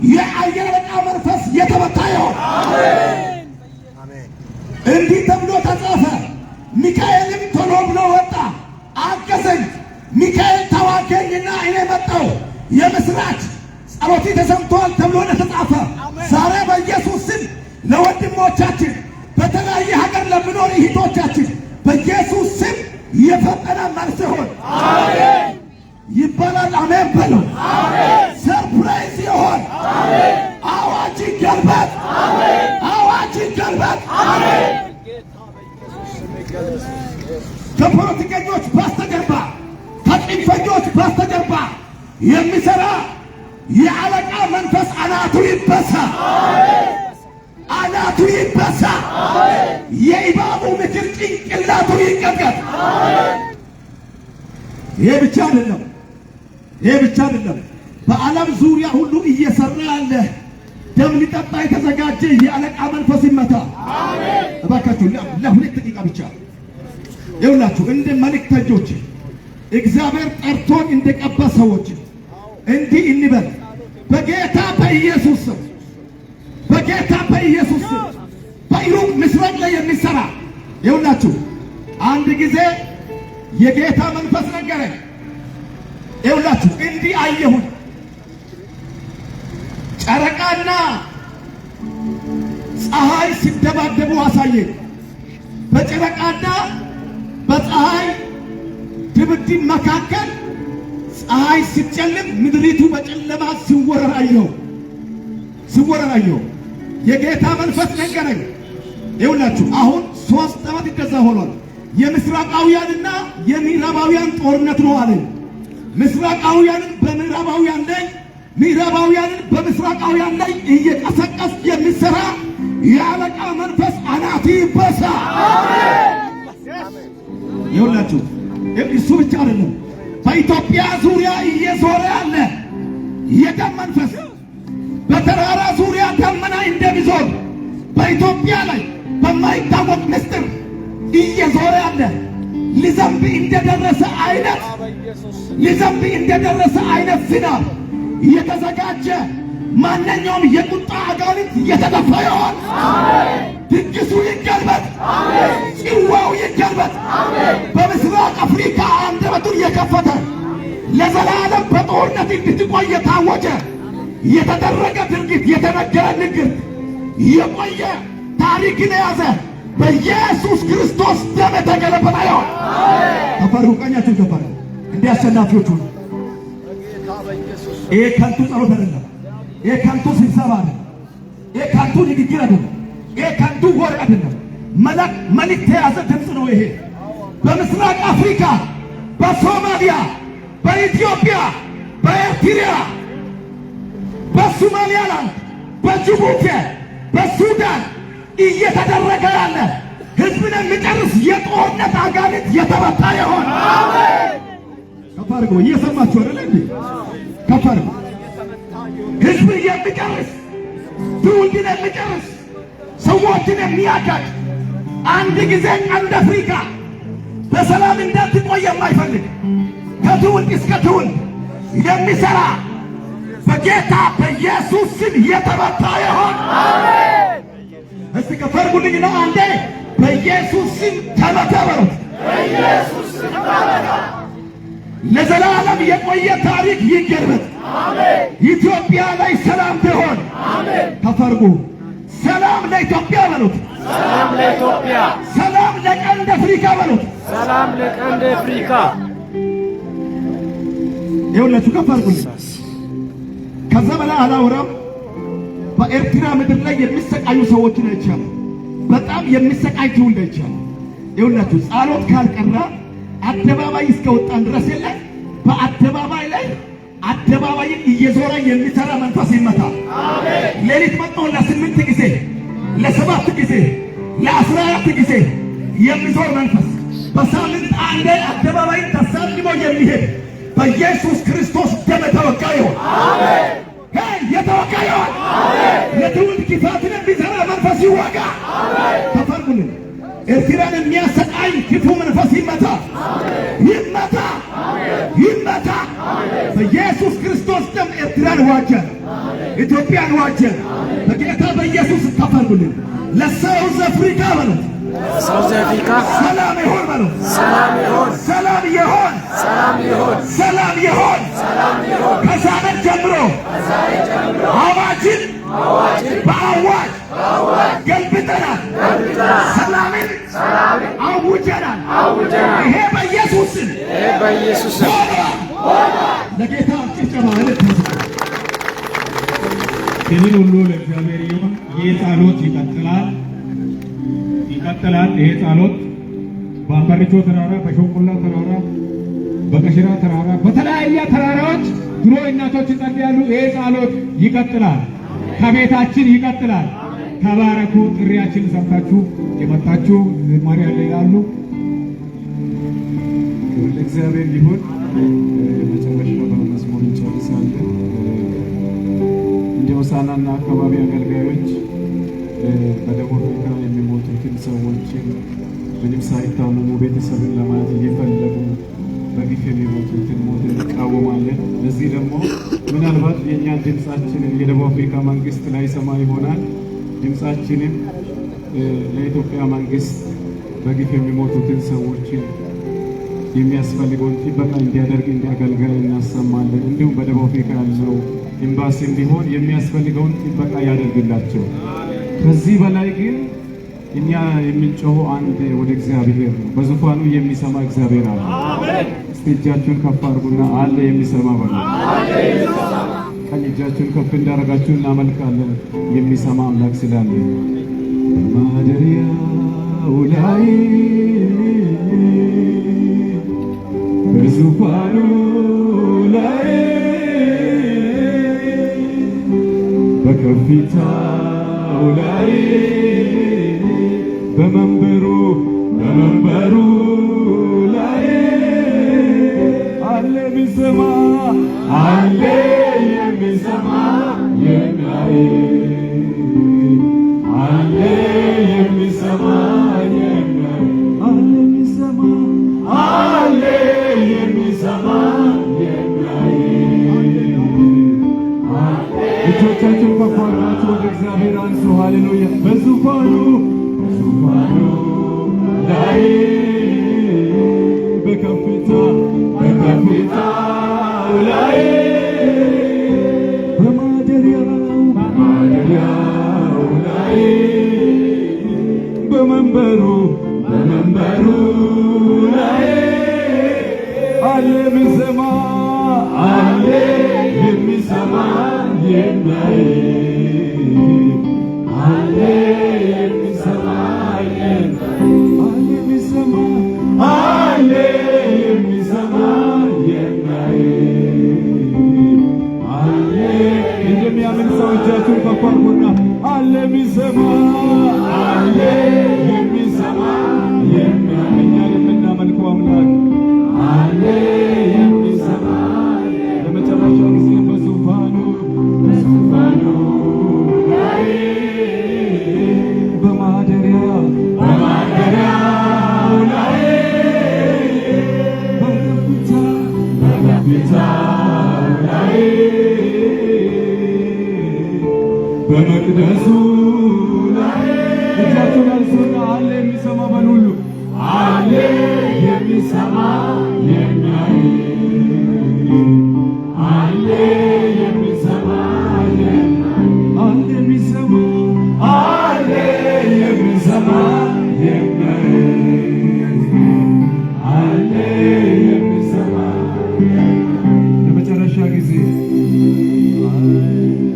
የአየር አለቃ መንፈስ የተመታ ይሁን። እንዲህ ተብሎ ተጻፈ። ሚካኤልም ቶሎ ብሎ ወጣ አገዘኝ። ሚካኤል ተዋገኝና እኔ መጣሁ። የምስራች ጸሎቴ ተሰምቷል ተብሎ እንደተጻፈ ዛሬ በኢየሱስ ስም ለወንድሞቻችን በተለያየ ሀገር ለምኖር የፈጠነ መልስ ይሆን ይባላል። አሜን በሉ። ሰርፕራይዝ ይሆን። አዋጅ ይገልበጥ። አዋጅ ይገልበጥ። ከፖለቲከኞች በስተጀርባ ከጽንፈኞች በስተጀርባ የሚሰራ የአለቃ መንፈስ አናቱ ይበሳ። አናቱ ይበሳ። የእባቡ ምክር ጭንቅላቱ ይቀጥቀጥ። ይሄ ብቻ አይደለም። ይሄ ብቻ አይደለም። በዓለም ዙሪያ ሁሉ እየሰራ ያለ ደም ሊጠጣ የተዘጋጀ የአለቃ መንፈስ ይመታ። እባካችሁ ለሁለት ደቂቃ ብቻ ይውላችሁ። እንደ መልእክተኞች እግዚአብሔር ጠርቶን እንደቀባ ሰዎች እንዲህ እንበል። በጌታ በኢየሱስ ስም፣ በጌታ በኢየሱስ ስም በኢሩቅ ምስራቅ ላይ የሚሰራ ይውላችሁ። አንድ ጊዜ የጌታ መንፈስ ነገረኝ። ይውላችሁ እንዲህ አየሁት። ጨረቃና ፀሐይ ሲደባደቡ አሳየኝ። በጨረቃና በፀሐይ ድብድብ መካከል ፀሐይ ሲጨልም ምድሪቱ በጨለማ ሲወረር አየሁ። የጌታ መንፈስ ነገረኝ። ይውላችሁ አሁን 3 ዓመት እንደዛ ሆኗል። የምስራቃውያንና የምዕራባውያን ጦርነት ነው አለኝ። ምስራቃውያንን በምዕራባውያን ላይ፣ ምዕራባውያንን በምስራቃውያን ላይ እየቀሰቀስ የሚሰራ የአለቃ መንፈስ አናቱ ይበሳ። ይውላችሁ እሱ ብቻ አይደለም። በኢትዮጵያ ዙሪያ እየዞረ ያለ የደም መንፈስ በተራራ ዙሪያ ደመና እንደሚዞር በኢትዮጵያ ላይ በማይታወቅ ምስጢር እየዞረ ያለ ሊዘንብ እንደደረሰ አይነት ዝናብ እየተዘጋጀ ማንኛውም የቁጣ አጋንንት እየተደፋ ይሆን። ድግሱ ይገልበጥ። ጽዋው ይገልበጥ። በምስራቅ አፍሪካ አንደበቱን የከፈተ ለዘላለም በጦርነት እንድትቆይ የታወጀ የተደረገ ድርጊት፣ የተነገረ ንግር፣ የቆየ ታሪክን የያዘ በኢየሱስ ክርስቶስ ደም የተገለበጠ ይሆን። ከፈሩ ቀኛችሁ ከፈሩ እንደ አሸናፊዎቹ ነው። ይሄ ከንቱ ጸሎት አይደለም። ይሄ ከንቱ ስብሰባ አይደለም። ይሄ ከንቱ ንግግር አይደለም። ይሄ ከንቱ ወሬ አይደለም። መልእክት የያዘ ድምፅ ነው። ይሄ በምስራቅ አፍሪካ፣ በሶማሊያ፣ በኢትዮጵያ፣ በኤርትራ፣ በሶማሊያላንድ፣ በጅቡቲ፣ በሱዳን እየተደረገ ያለ ህዝብን የሚጨርስ የጦርነት አጋንንት የተመታ ይሆን። ከፍ አድርጎ እየሰማችሁ አይደል እንዴ? ከፍ አድርጎ ህዝብን የሚጨርስ ትውልድን የሚጨርስ ሰዎችን የሚያጋጭ አንድ ጊዜ ቀንድ አፍሪካ በሰላም እንዳትቆይ የማይፈልግ ከትውልድ እስከ ትውልድ የሚሰራ በጌታ በኢየሱስ ስም የተመታ ይሆን። እስቲ ከፍ አድርጉልኝና አንዴ በኢየሱስ ስም ተመታ በሉት። ለዘላለም የቆየ ታሪክ ይገልበጥ። ኢትዮጵያ ላይ ሰላም ትሆን። ከፍ አድርጉ። ሰላም ለኢትዮጵያ በሉት። ሰላም ለኢትዮጵያ። ሰላም ለቀንድ አፍሪካ በሉት። ሰላም ለቀንድ አፍሪካ። ይኸውላችሁ ከፍ አድርጉልኝ። ከዛ በላይ አላወራም። በኤርትራ ምድር ላይ የሚሰቃዩ ሰዎችን አይቻለሁ። በጣም የሚሰቃይ ትውልድ አይቻለሁ። ይኸውላችሁ ጸሎት ካልቀራ አደባባይ እስከወጣን ድረስ የለ በአደባባይ ላይ አደባባይን እየዞረ የሚሰራ መንፈስ ይመታ። ሌሊት መጥቶ ለ8 ጊዜ ለ7 ጊዜ ለ14 ጊዜ የሚዞር መንፈስ በሳምንት አንዴ አደባባይን ተሳልሞ የሚሄድ በኢየሱስ ክርስቶስ ደም የተወጋ ይሆን። የተወጋ ይሆን። የትውልድ ክፋትን የሚሰራ መንፈስ ይወጋ። ተፈርጉልን። ኤርትራን የሚያሰቃይ ክፉ መንፈስ ይመታ፣ ይመታ፣ ይመታ። በኢየሱስ ክርስቶስ ደም ኤርትራን ዋጀ፣ ኢትዮጵያን ዋጀ። በጌታ በኢየሱስ ተፈርጉልን። ለሳውዝ አፍሪካ በሉት። ሳውዝ አፍሪካ ሰላም ይሁን በሉት። ሰላም ይሁን። ሰላም ይሁን። ሰላም ይሁን። ሰላም ይሁን። ሰላም ይሁን። ከዛሬ ጀምሮ አዋጅን በአዋጅ ገልብጠናል። ሰላምን አውጀናል። ይሄ በኢየሱስ ስም ለጌታ ጭብጨባ እልል። ክብር ሁሉ ለእግዚአብሔር ይሁን። ይህ ጸሎት ይቀጥላል። ይሄ ጸሎት በአንበሪቾ ተራራ፣ በሾንቁላ ተራራ፣ በቀሽራ ተራራ፣ በተለያየ ተራራዎች ድሮ እናቶች ይጸልያሉ። ይሄ ጸሎት ይቀጥላል፣ ከቤታችን ይቀጥላል። ተባረኩ። ጥሪያችን ሰምታችሁ የመጣችሁ ዝማሬ ያለ ይላሉ። ክብር ለእግዚአብሔር ይሁን። መጨረሻ በመዝሙር እንጨርሳለን። እንደ ሆሳዕናና አካባቢ አገልጋዮች በደቡብ አፍሪካ የሚሞቱትን ሰዎችን ምንም ሳይታመሙ ቤተሰብን ለማየት እየፈለጉ በግፍ የሚሞቱትን ሞት እንቃወማለን። ለዚህ ደግሞ ምናልባት የእኛን ድምፃችንን የደቡብ አፍሪካ መንግስት ላይሰማ ይሆናል። ድምፃችንን ለኢትዮጵያ መንግስት በግፍ የሚሞቱትን ሰዎችን የሚያስፈልገውን ጥበቃ እንዲያደርግ እንደ አገልጋይ እናሰማለን። እንዲሁም በደቡብ አፍሪካ ያለው ኤምባሲም ቢሆን የሚያስፈልገውን ጥበቃ ያደርግላቸው። ከዚህ በላይ ግን እኛ የምንጮኸው አንድ ወደ እግዚአብሔር ነው። በዙፋኑ የሚሰማ እግዚአብሔር አለ። እስቲ እጃችሁን ከፍ አድርጉና አለ የሚሰማ በሉ። ቀኝ እጃችሁን ከፍ እንዳደረጋችሁ እናመልካለን። የሚሰማ አምላክ ስላለ ማደሪያው ላይ በዙፋኑ ላይ በከፍታው ላይ በመንበሩ ላይ አለ የሚሰማ አለ የሚሰማ የሚያይ አለ የሚሰማ የሚያይ አለ የሚሰማ አለ የሚሰማ የሚያይ እጆቻችሁን ከፍ አድርጋችሁ ወደ እግዚአብሔር አንሱ። ሃሌሉያ። በዙፋኑ ላይ በከፍታው ላይ በማደሪያው ላይ በመንበሩ ላይ አለ የሚሰማ አለ የሚሰማ የሚያይ አለ የሚሰማ አለ የሚሰማ የሚያይ አለ እንደሚያምን ሰው እጃችሁን ከፍ አድርጉና አለ የሚሰማ አለ የሚሰማ የሚያይ እኛ የምናመልከው አምላክ አለ የሚሰማ ለመጨረሻ ጊዜ በዙፋኑ ላይ በማደሪያው ላይ በከፍታው ላይ በመቅደሱ ላይ እጃችሁን አንሱና አለ የሚሰማ በሉ ሁሉ አለ የሚሰማ የሚያይ አለ የሚሰማ አለ የሚሰማ አለ የሚሰማ የሚያይ አለ የሚሰማ ለመጨረሻ ጊዜ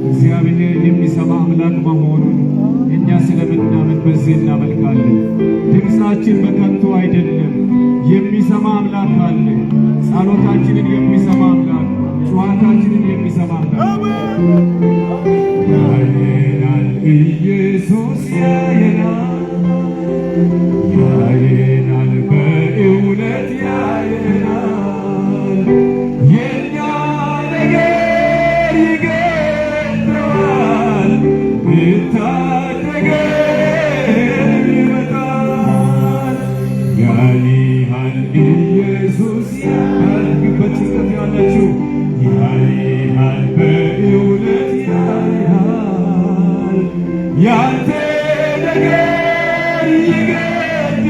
እግዚአብሔር የሚሰማ አምላክ መሆኑን እኛ ስለምናምን በዚህ እናመልካለን። ድምፃችን በከንቱ አይደለም። የሚሰማ አምላክ አለ። ጸሎታችንን የሚሰማ አምላክ፣ ጩኸታችንን የሚሰማ አምላክ ያየናል። ኢየሱስ ያየናል፣ በእውነት ያየናል። የኛ ነገር ይገባል፣ ሊታደገን ይመጣል። ያይሃል ኢየሱስ ያልክበት ጭንቀት ያለችው ያይሃል፣ በእውነት ያይሃል። ያንተ ነገር ይገባል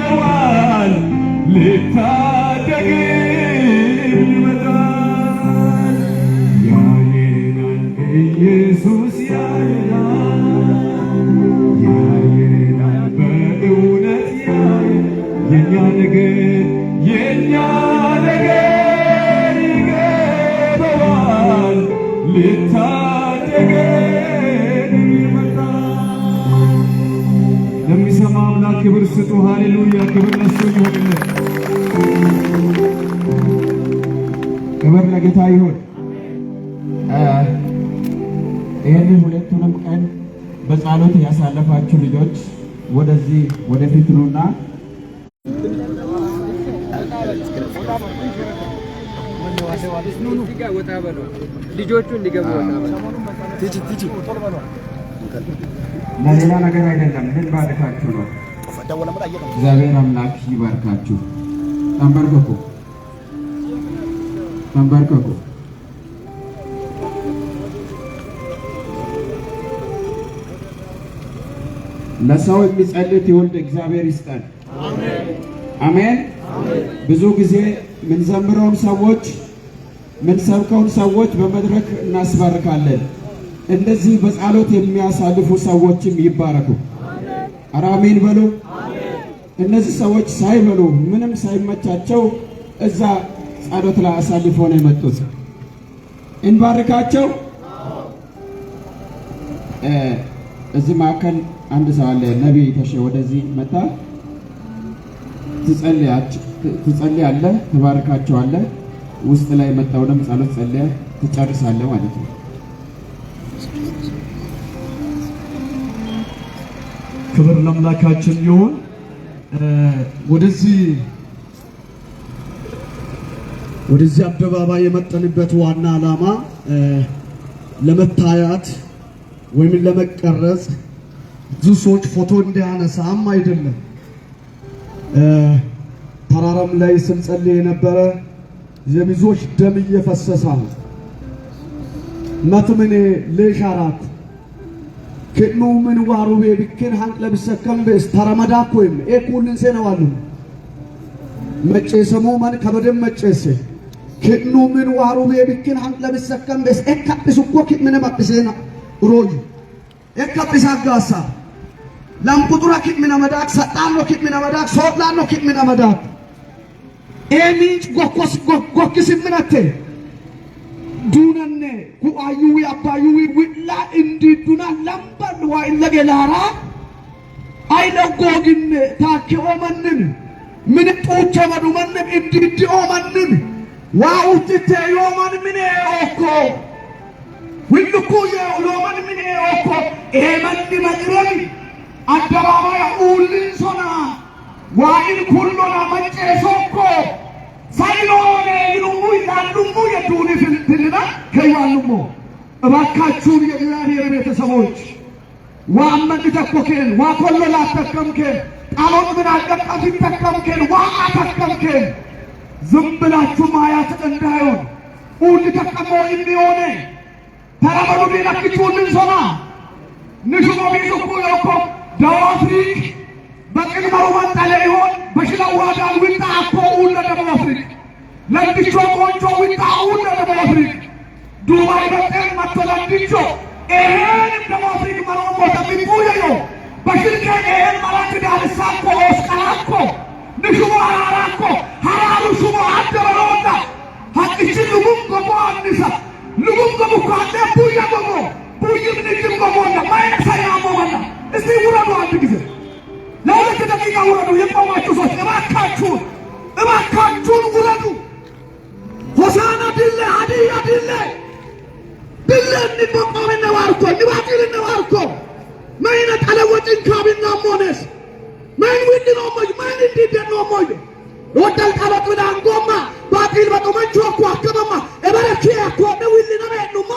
ሊታደገን የሚመጣ ለሚሰማ አምላክ ክብር ስጡ። ሃሌሉያ! ክብር ለእሱ ይሁንለት። ክብር ለጌታ ይሁን። ይህንን ሁለቱንም ቀን በጸሎት ያሳለፋችሁ ልጆች ወደዚህ ወደፊት ኑና ልጆቹ እንዲገቡ ለሌላ ነገር አይደለም፣ ልንባርካችሁ ነው። እግዚአብሔር አምላክ ይባርካችሁ። ተንበርከኩ፣ ተንበርከኩ። ለሰው የሚጸልይ ትውልድ እግዚአብሔር ይስጠን። አሜን። ብዙ ጊዜ ምንዘምረውን ሰዎች ምንሰብከውን ሰዎች በመድረክ እናስባርካለን። እንደዚህ በጸሎት የሚያሳልፉ ሰዎችም ይባረኩ። አሜን በሉ። እነዚህ ሰዎች ሳይበሉ ምንም ሳይመቻቸው እዛ ጸሎት ላይ አሳልፈው ነው የመጡት። እንባርካቸው። እዚህ መካከል አንድ ሰው አለ። ነቢይ ተሸ ወደዚህ መጣ። ትጸልያለህ፣ ትባርካቸዋለህ። ውስጥ ላይ የመጣውንም ጸሎት ጸልየህ ትጨርሳለህ ማለት ነው። ክብር ለአምላካችን ይሁን። ወደዚህ አደባባይ የመጠንበት ዋና ዓላማ ለመታየት ወይም ለመቀረጽ ብዙ ሰዎች ፎቶ እንዲያነሳም አይደለም። ተራራም ላይ ስንጸልይ የነበረ የብዙዎች ደም እየፈሰሰ ነው። መትምኔ ለሻራት ከኑ ምን ዋሩቤ ቢከን ሀንቅ ለብሰከም በስ ተረመዳኮም ኤኩልን ሰነዋሉ መጨሰሙ ማን ከበደም መጨሰ ከኑ ምን ዋሩቤ ቢከን ሀንቅ ለብሰከም በስ ኤካብሱኮ ከምን ማብሰና ሮይ ኤካብሳጋሳ ላምቁጥራ ከምን መዳክ ሰጣኖ ከምን መዳክ ሶላኖ ከምን መዳክ ኤሚንጭ ጎኮስ ምናተ ዱነነ ኩአዩዊ አባዩዊ ውላ እንዲዱና ለምባል ዋ ኢለገላራ አይለጎግን ታኪኦ ማንን ምን ጡቸ መዱ ማንን እንዲዲኦ ማንን ዋውትቴ ዮማን ምን ኦኮ ሁሉኩ የሎማን ምን ኦኮ ኤማን መድረን አደባባይ ኡልን ሶና ዋይን ኩሎና መጨሶኮ ሳይሎኔ ይሉሙ ይላሉሙ የዱኒ ፍልፍልና ከያሉሙ እባካችሁን የእግዚአብሔር ቤተሰቦች ዋመን ተኮከን ዋኮሎላ ተከምከን ቃሎን ምን አቀጣፊ ተከምከን ዋአተከምከን ዝም ብላችሁ ማያት እንዳይሆን ኡል ተቀሞ እንዲሆነ ተራበሉ ቢላክቹልን ሶና ንሽሞ ቢሱኩ ለኮ ዳዋፍሪክ በቅልማው ማጣለ ይሆን በሽላዋዳን ውጣ አኮ ኡል ደሞ አፍሪክ ለንዲቾ ቆንጆ ውጣ ኡል ደሞ አፍሪክ ዱባይ በቀን ማተላንዲቾ ኤሄን ደሞ አፍሪክ ማሮሞ ተቢቁየዮ በሽልከ ኤሄን ማራክ ዳልሳኮ ኦስካራኮ ንሽሞ አራራኮ ሃራሩ ሹሞ አደረሮዳ ሀቅሽ ልጉም ጎሞ አንሳ ልጉም ጎሞ ካለ ቡያ ጎሞ ቡይም ንግም ጎሞ ማይነሳ ያሞማና እስቲ ውረዱ አንድ ጊዜ ለሁለት ደቂቃ ውረዱ። የቆማችሁ ሰዎች እባካችሁን ውረዱ። ሆሳና ድለ ሀዲያ ድለ እንድንቆምነ ዋርኮ ንባጢልነ ዋርኮ ማይነ ጠለወጭን ካብና ሞነስ ማይን ውድ ነው ሞይ ማይን እንዲደን ነው ሞይ ወደል ጣሎት ብዳን ጎማ ባጢል በጦመንቾ እኮ አከበማ እበረኪ እኮ ነው ይልና ነው ሞ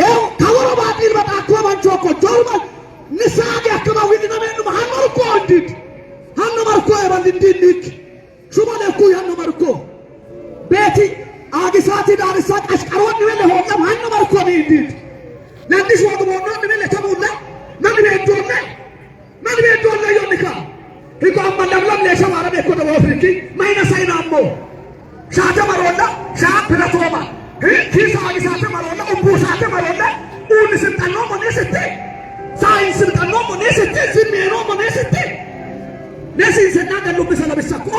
ኤው ታወሮ ባጢል በጣኮ መንቾ እኮ ጆርማል ንሳግ ያከባው ይልና ነው ማሃኖርኮ እንዲት ሃኖ ማርኮ ይባል እንዲት ሹማለኩ ያኖ ማርኮ ቤቲ አግሳቲ ዳርሳ አሽቀሮን ወለ ሆለም ሃኖ ማርኮ እንዲት ለንዲሽ ወግቦ ነው እንደለ ተሙላ ምን ቤዶለ ዮኒካ ይቆም ማለምለም ለሸማረ ቤኮ ደሞ አፍሪኪ ማይነሳይናሞ ሻተ ማሮላ ሻፕረቶማ ኪሳ አግሳተ ማሮላ ኡቡሳተ ማሮላ ኡን ስልጣኖ ሞኔስቴ ሳይንስ ስልጣኖ ሞኔስቴ ዝሜኖ ሞኔስቴ ነሲን ሰናገሉ በሰለበሰኮ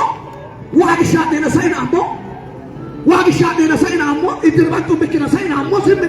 ዋግሻ ደነሳይናሞ ኢድርባቱ በኪነሳይናሞ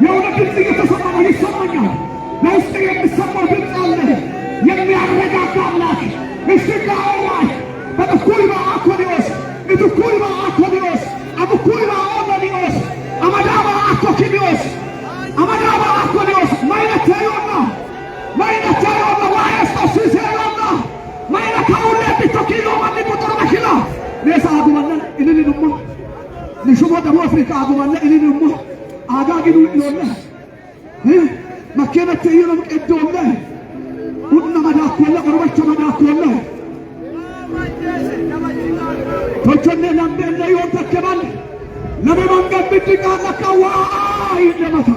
የእውነት ድምፅ እየተሰማ ነው፣ ይሰማኛል። ለውስጥ የሚሰማው ድምፅ አለ፣ የሚያረጋጋ አምላክ። እሺ ጋዋይ በኩል በአኮዲዮስ እትኩል በአኮዲዮስ አብኩል በአኮዲዮስ አማዳባ አኮኪዲዮስ አማዳባ አኮዲዮስ ማይነተዮና ዋያስቶሲሴዮና ማይነካውለ ቢቶኪሎ ማኒ ቁጥረመኪላ ኔሳ አጉመነ ኢልልንሞ ንሹሞ ደሞ አፍሪካ አጉመነ ኢልልንሞ አጋጊዱ ኢሎነ መኬነተ ኢሎም ቀዶለ ሁና መዳኮለ ኦርበቸ መዳኮለ ቶቸነ ለምደነ ይወተከባል ለመንገድ ብድቃ ለካዋ ይደመታ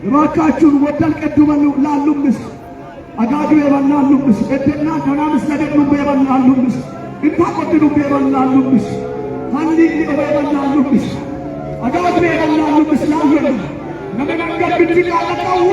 እባካችሁን ወደል ቀዱመሉ ላሉምስ አጋዱ የበላሉምስ እድና ከናምስ ለደግሞ የበላሉምስ እንታቆድዱ የበላሉምስ አንዲ የበላሉምስ አጋዱ የበላሉምስ ላሉም ለመንገድ ብድቃ ለካዋ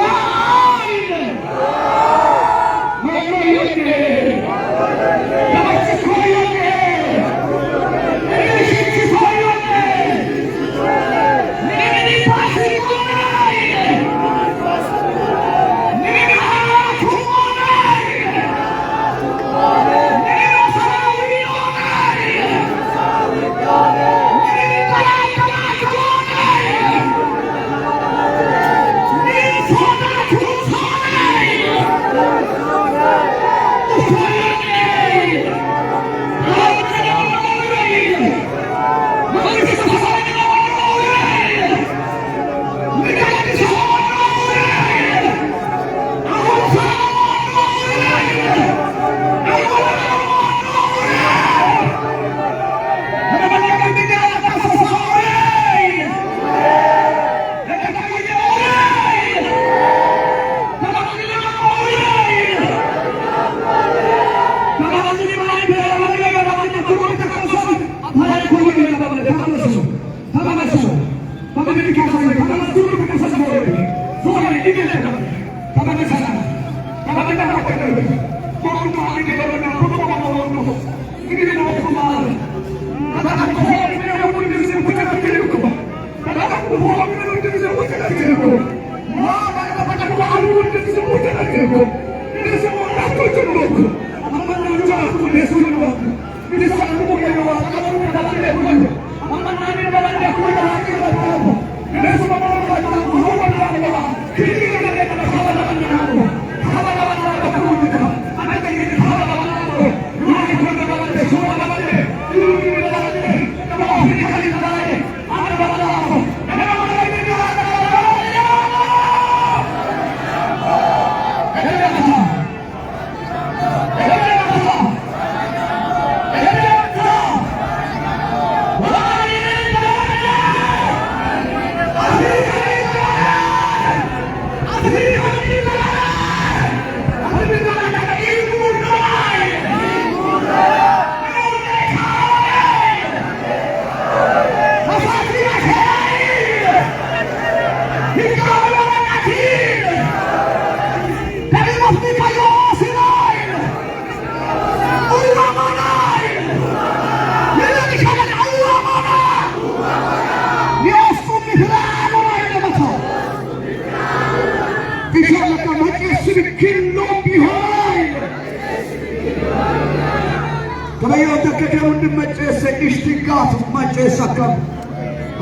Kabayo takkateewwan dhimmaceesse ishtigaatu maceessa kam.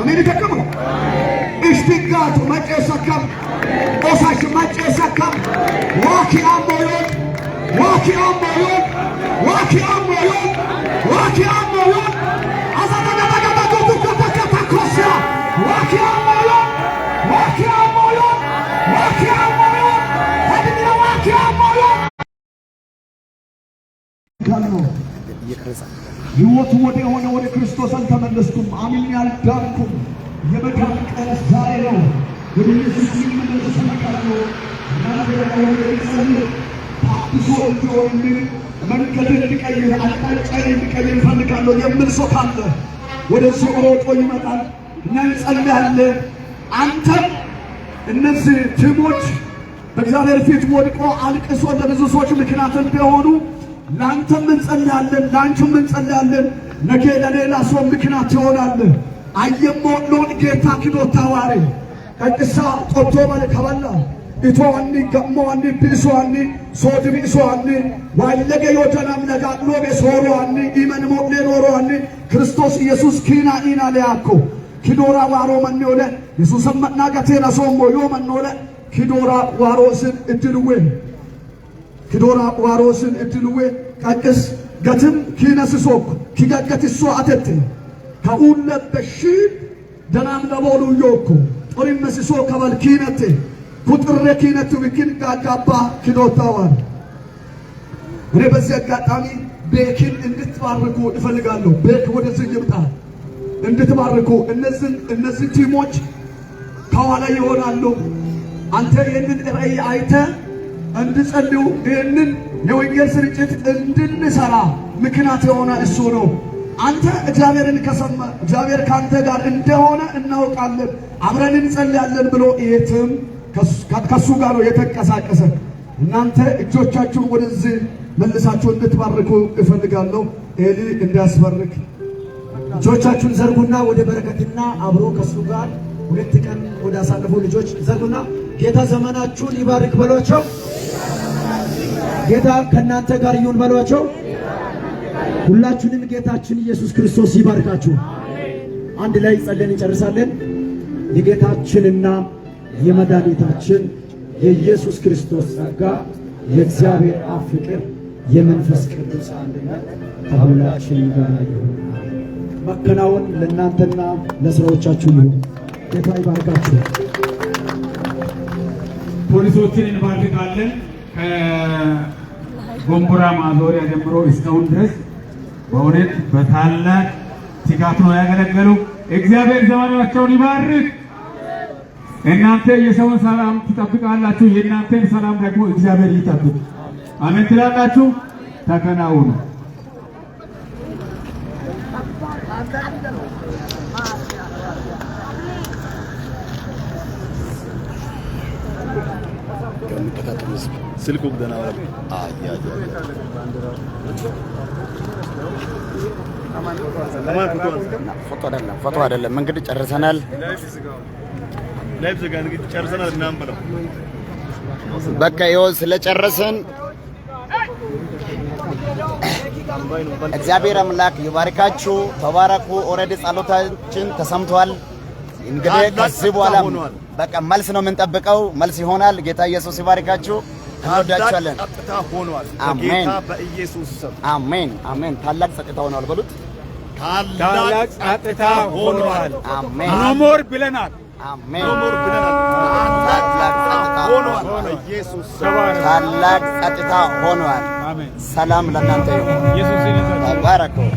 Ameen takkama. Ishtigaatu maceessa kam. Osash maceessa kam. Waaki ammoyoon. Waaki ammoyoon. Waaki ammoyoon. Waaki ammoyoon. Azadadadadada tutukkatakata kosya. Waaki ammoyoon. Waaki ammoyoon. Waaki ammoyoon. Hadiniya waaki ammoyoon. ሕይወቱ ወደ ሆነ ወደ ክርስቶስ አልተመለስኩም። አምኜ አልዳንኩም። የመዳን ቀን ዛሬ ነው። ወደ ኢየሱስ ሲመለስ ሰማካለሁ። እናንተ ደግሞ ወደዚህ ታድሶ እንዲሆን መንገድ እንዲቀይር አቅጣጫ እንዲቀይር እፈልጋለሁ የሚል ሰው ካለ ወደዚህ ሮጦ ይመጣል እና እንጸልያለን። አንተም እነዚህ ቲሞች በእግዚአብሔር ፊት ወድቆ አልቅሶ ለብዙ ሰዎች ምክንያት እንደሆኑ ላንተም እንጸልያለን፣ ላንቺም እንጸልያለን። ነገ ለሌላ ሰው ምክንያት ትሆናለህ። አየሞ ሎን ጌታ ክዶታዋሪ ቀጥሳ ቆቶ ባለ ከበላ ኢቶዋኒ ገሞዋኒ ቢሶዋኒ ሶድቢ ሶዋኒ ዋይለገ ዮተናም ነጋቅሎ በሶሮዋኒ ኢመን ሞቅሌ ኖሮዋኒ ክርስቶስ ኢየሱስ ኪና ኢና ለያኮ ኪዶራ ዋሮ መንዮለ ኢየሱስ መናገቴና ሶሞ ዮ መንዮለ ኪዶራ ዋሮስን እድልዌ ኪዶራ ዋሮስን እድልዌ ቀቅስ ገትም ኪነስሶክ ኪገገትሶ አተት ከኡለ በሺ ደናም ለቦሉ ዮኩ ጦሪም መስሶ ከበል ኪነቴ ቁጥሬ ኪነቱ ቢኪን ጋጋባ ኪዶታዋል። እኔ በዚህ አጋጣሚ ቤኪን እንድትባርኩ እፈልጋለሁ። ቤክ ወደዚህ ይምጣ እንድትባርኩ። እነዚህ ቲሞች ከኋላ ይሆናሉ። አንተ ይህንን ራእይ አይተህ እንድጸልዩ ይህንን የወንጌል ስርጭት እንድንሰራ ምክንያት የሆነ እሱ ነው። አንተ እግዚአብሔርን ከሰማ እግዚአብሔር ካንተ ጋር እንደሆነ እናውቃለን፣ አብረን እንጸልያለን ብሎ የትም ከሱ ጋር ነው የተንቀሳቀሰ። እናንተ እጆቻችሁን ወደዚህ መልሳችሁ እንድትባርኩ እፈልጋለሁ። ኤሊ እንዲያስባርክ እጆቻችሁን ዘርጉና ወደ በረከትና አብሮ ከሱ ጋር ሁለት ቀን ወደ አሳለፉ ልጆች ዘርጉና ጌታ ዘመናችሁን ይባርክ በሏቸው። ጌታ ከእናንተ ጋር ይሁን በሏቸው። ሁላችሁንም ጌታችን ኢየሱስ ክርስቶስ ይባርካችሁ። አንድ ላይ ጸልየን እንጨርሳለን። የጌታችንና የመድኃኒታችን የኢየሱስ ክርስቶስ ጸጋ፣ የእግዚአብሔር አብ ፍቅር፣ የመንፈስ ቅዱስ አንድነት ከሁላችን ጋር ይሁን። መከናወን ለእናንተና ለስራዎቻችሁ ይሁን። ጌታ ይባርካችሁ። ፖሊሶችን እንባርካለን። ከጎንቦራ ማዞሪያ ጀምሮ እስካሁን ድረስ በእውነት በታላቅ ትጋት ነው ያገለገሉ። እግዚአብሔር ዘመናቸውን ይባርክ። እናንተ የሰውን ሰላም ትጠብቃላችሁ፣ የእናንተን ሰላም ደግሞ እግዚአብሔር ይጠብቅ። አሜን ትላላችሁ። ተከናወኑ። ስልኩ ደህና ፎቶ አይደለም። እንግዲህ ጨርሰናል። በቃ ይኸው ስለጨረስን እግዚአብሔር አምላክ ይባርካችሁ። ተባረኩ። ኦልሬዲ ጸሎታችን ተሰምቷል። እንግዲህ ከዚህ በኋላ በቃ መልስ ነው የምንጠብቀው። መልስ ይሆናል። ጌታ ኢየሱስ ይባርካችሁ። እንወዳችኋለን። ጸጥታ ሆኗል። አሜን። በኢየሱስ ስም አሜን፣ አሜን። ታላቅ ጸጥታ ሆኗል በሉት። ታላቅ ጸጥታ ሆኗል። አሜን። ኖሞር ብለናል። አሜን። ኖሞር ብለናል። ታላቅ ጸጥታ ሆኗል። በኢየሱስ ስም ታላቅ ጸጥታ ሆኗል። አሜን። ሰላም ለእናንተ ይሁን። ኢየሱስ ይባርካችሁ።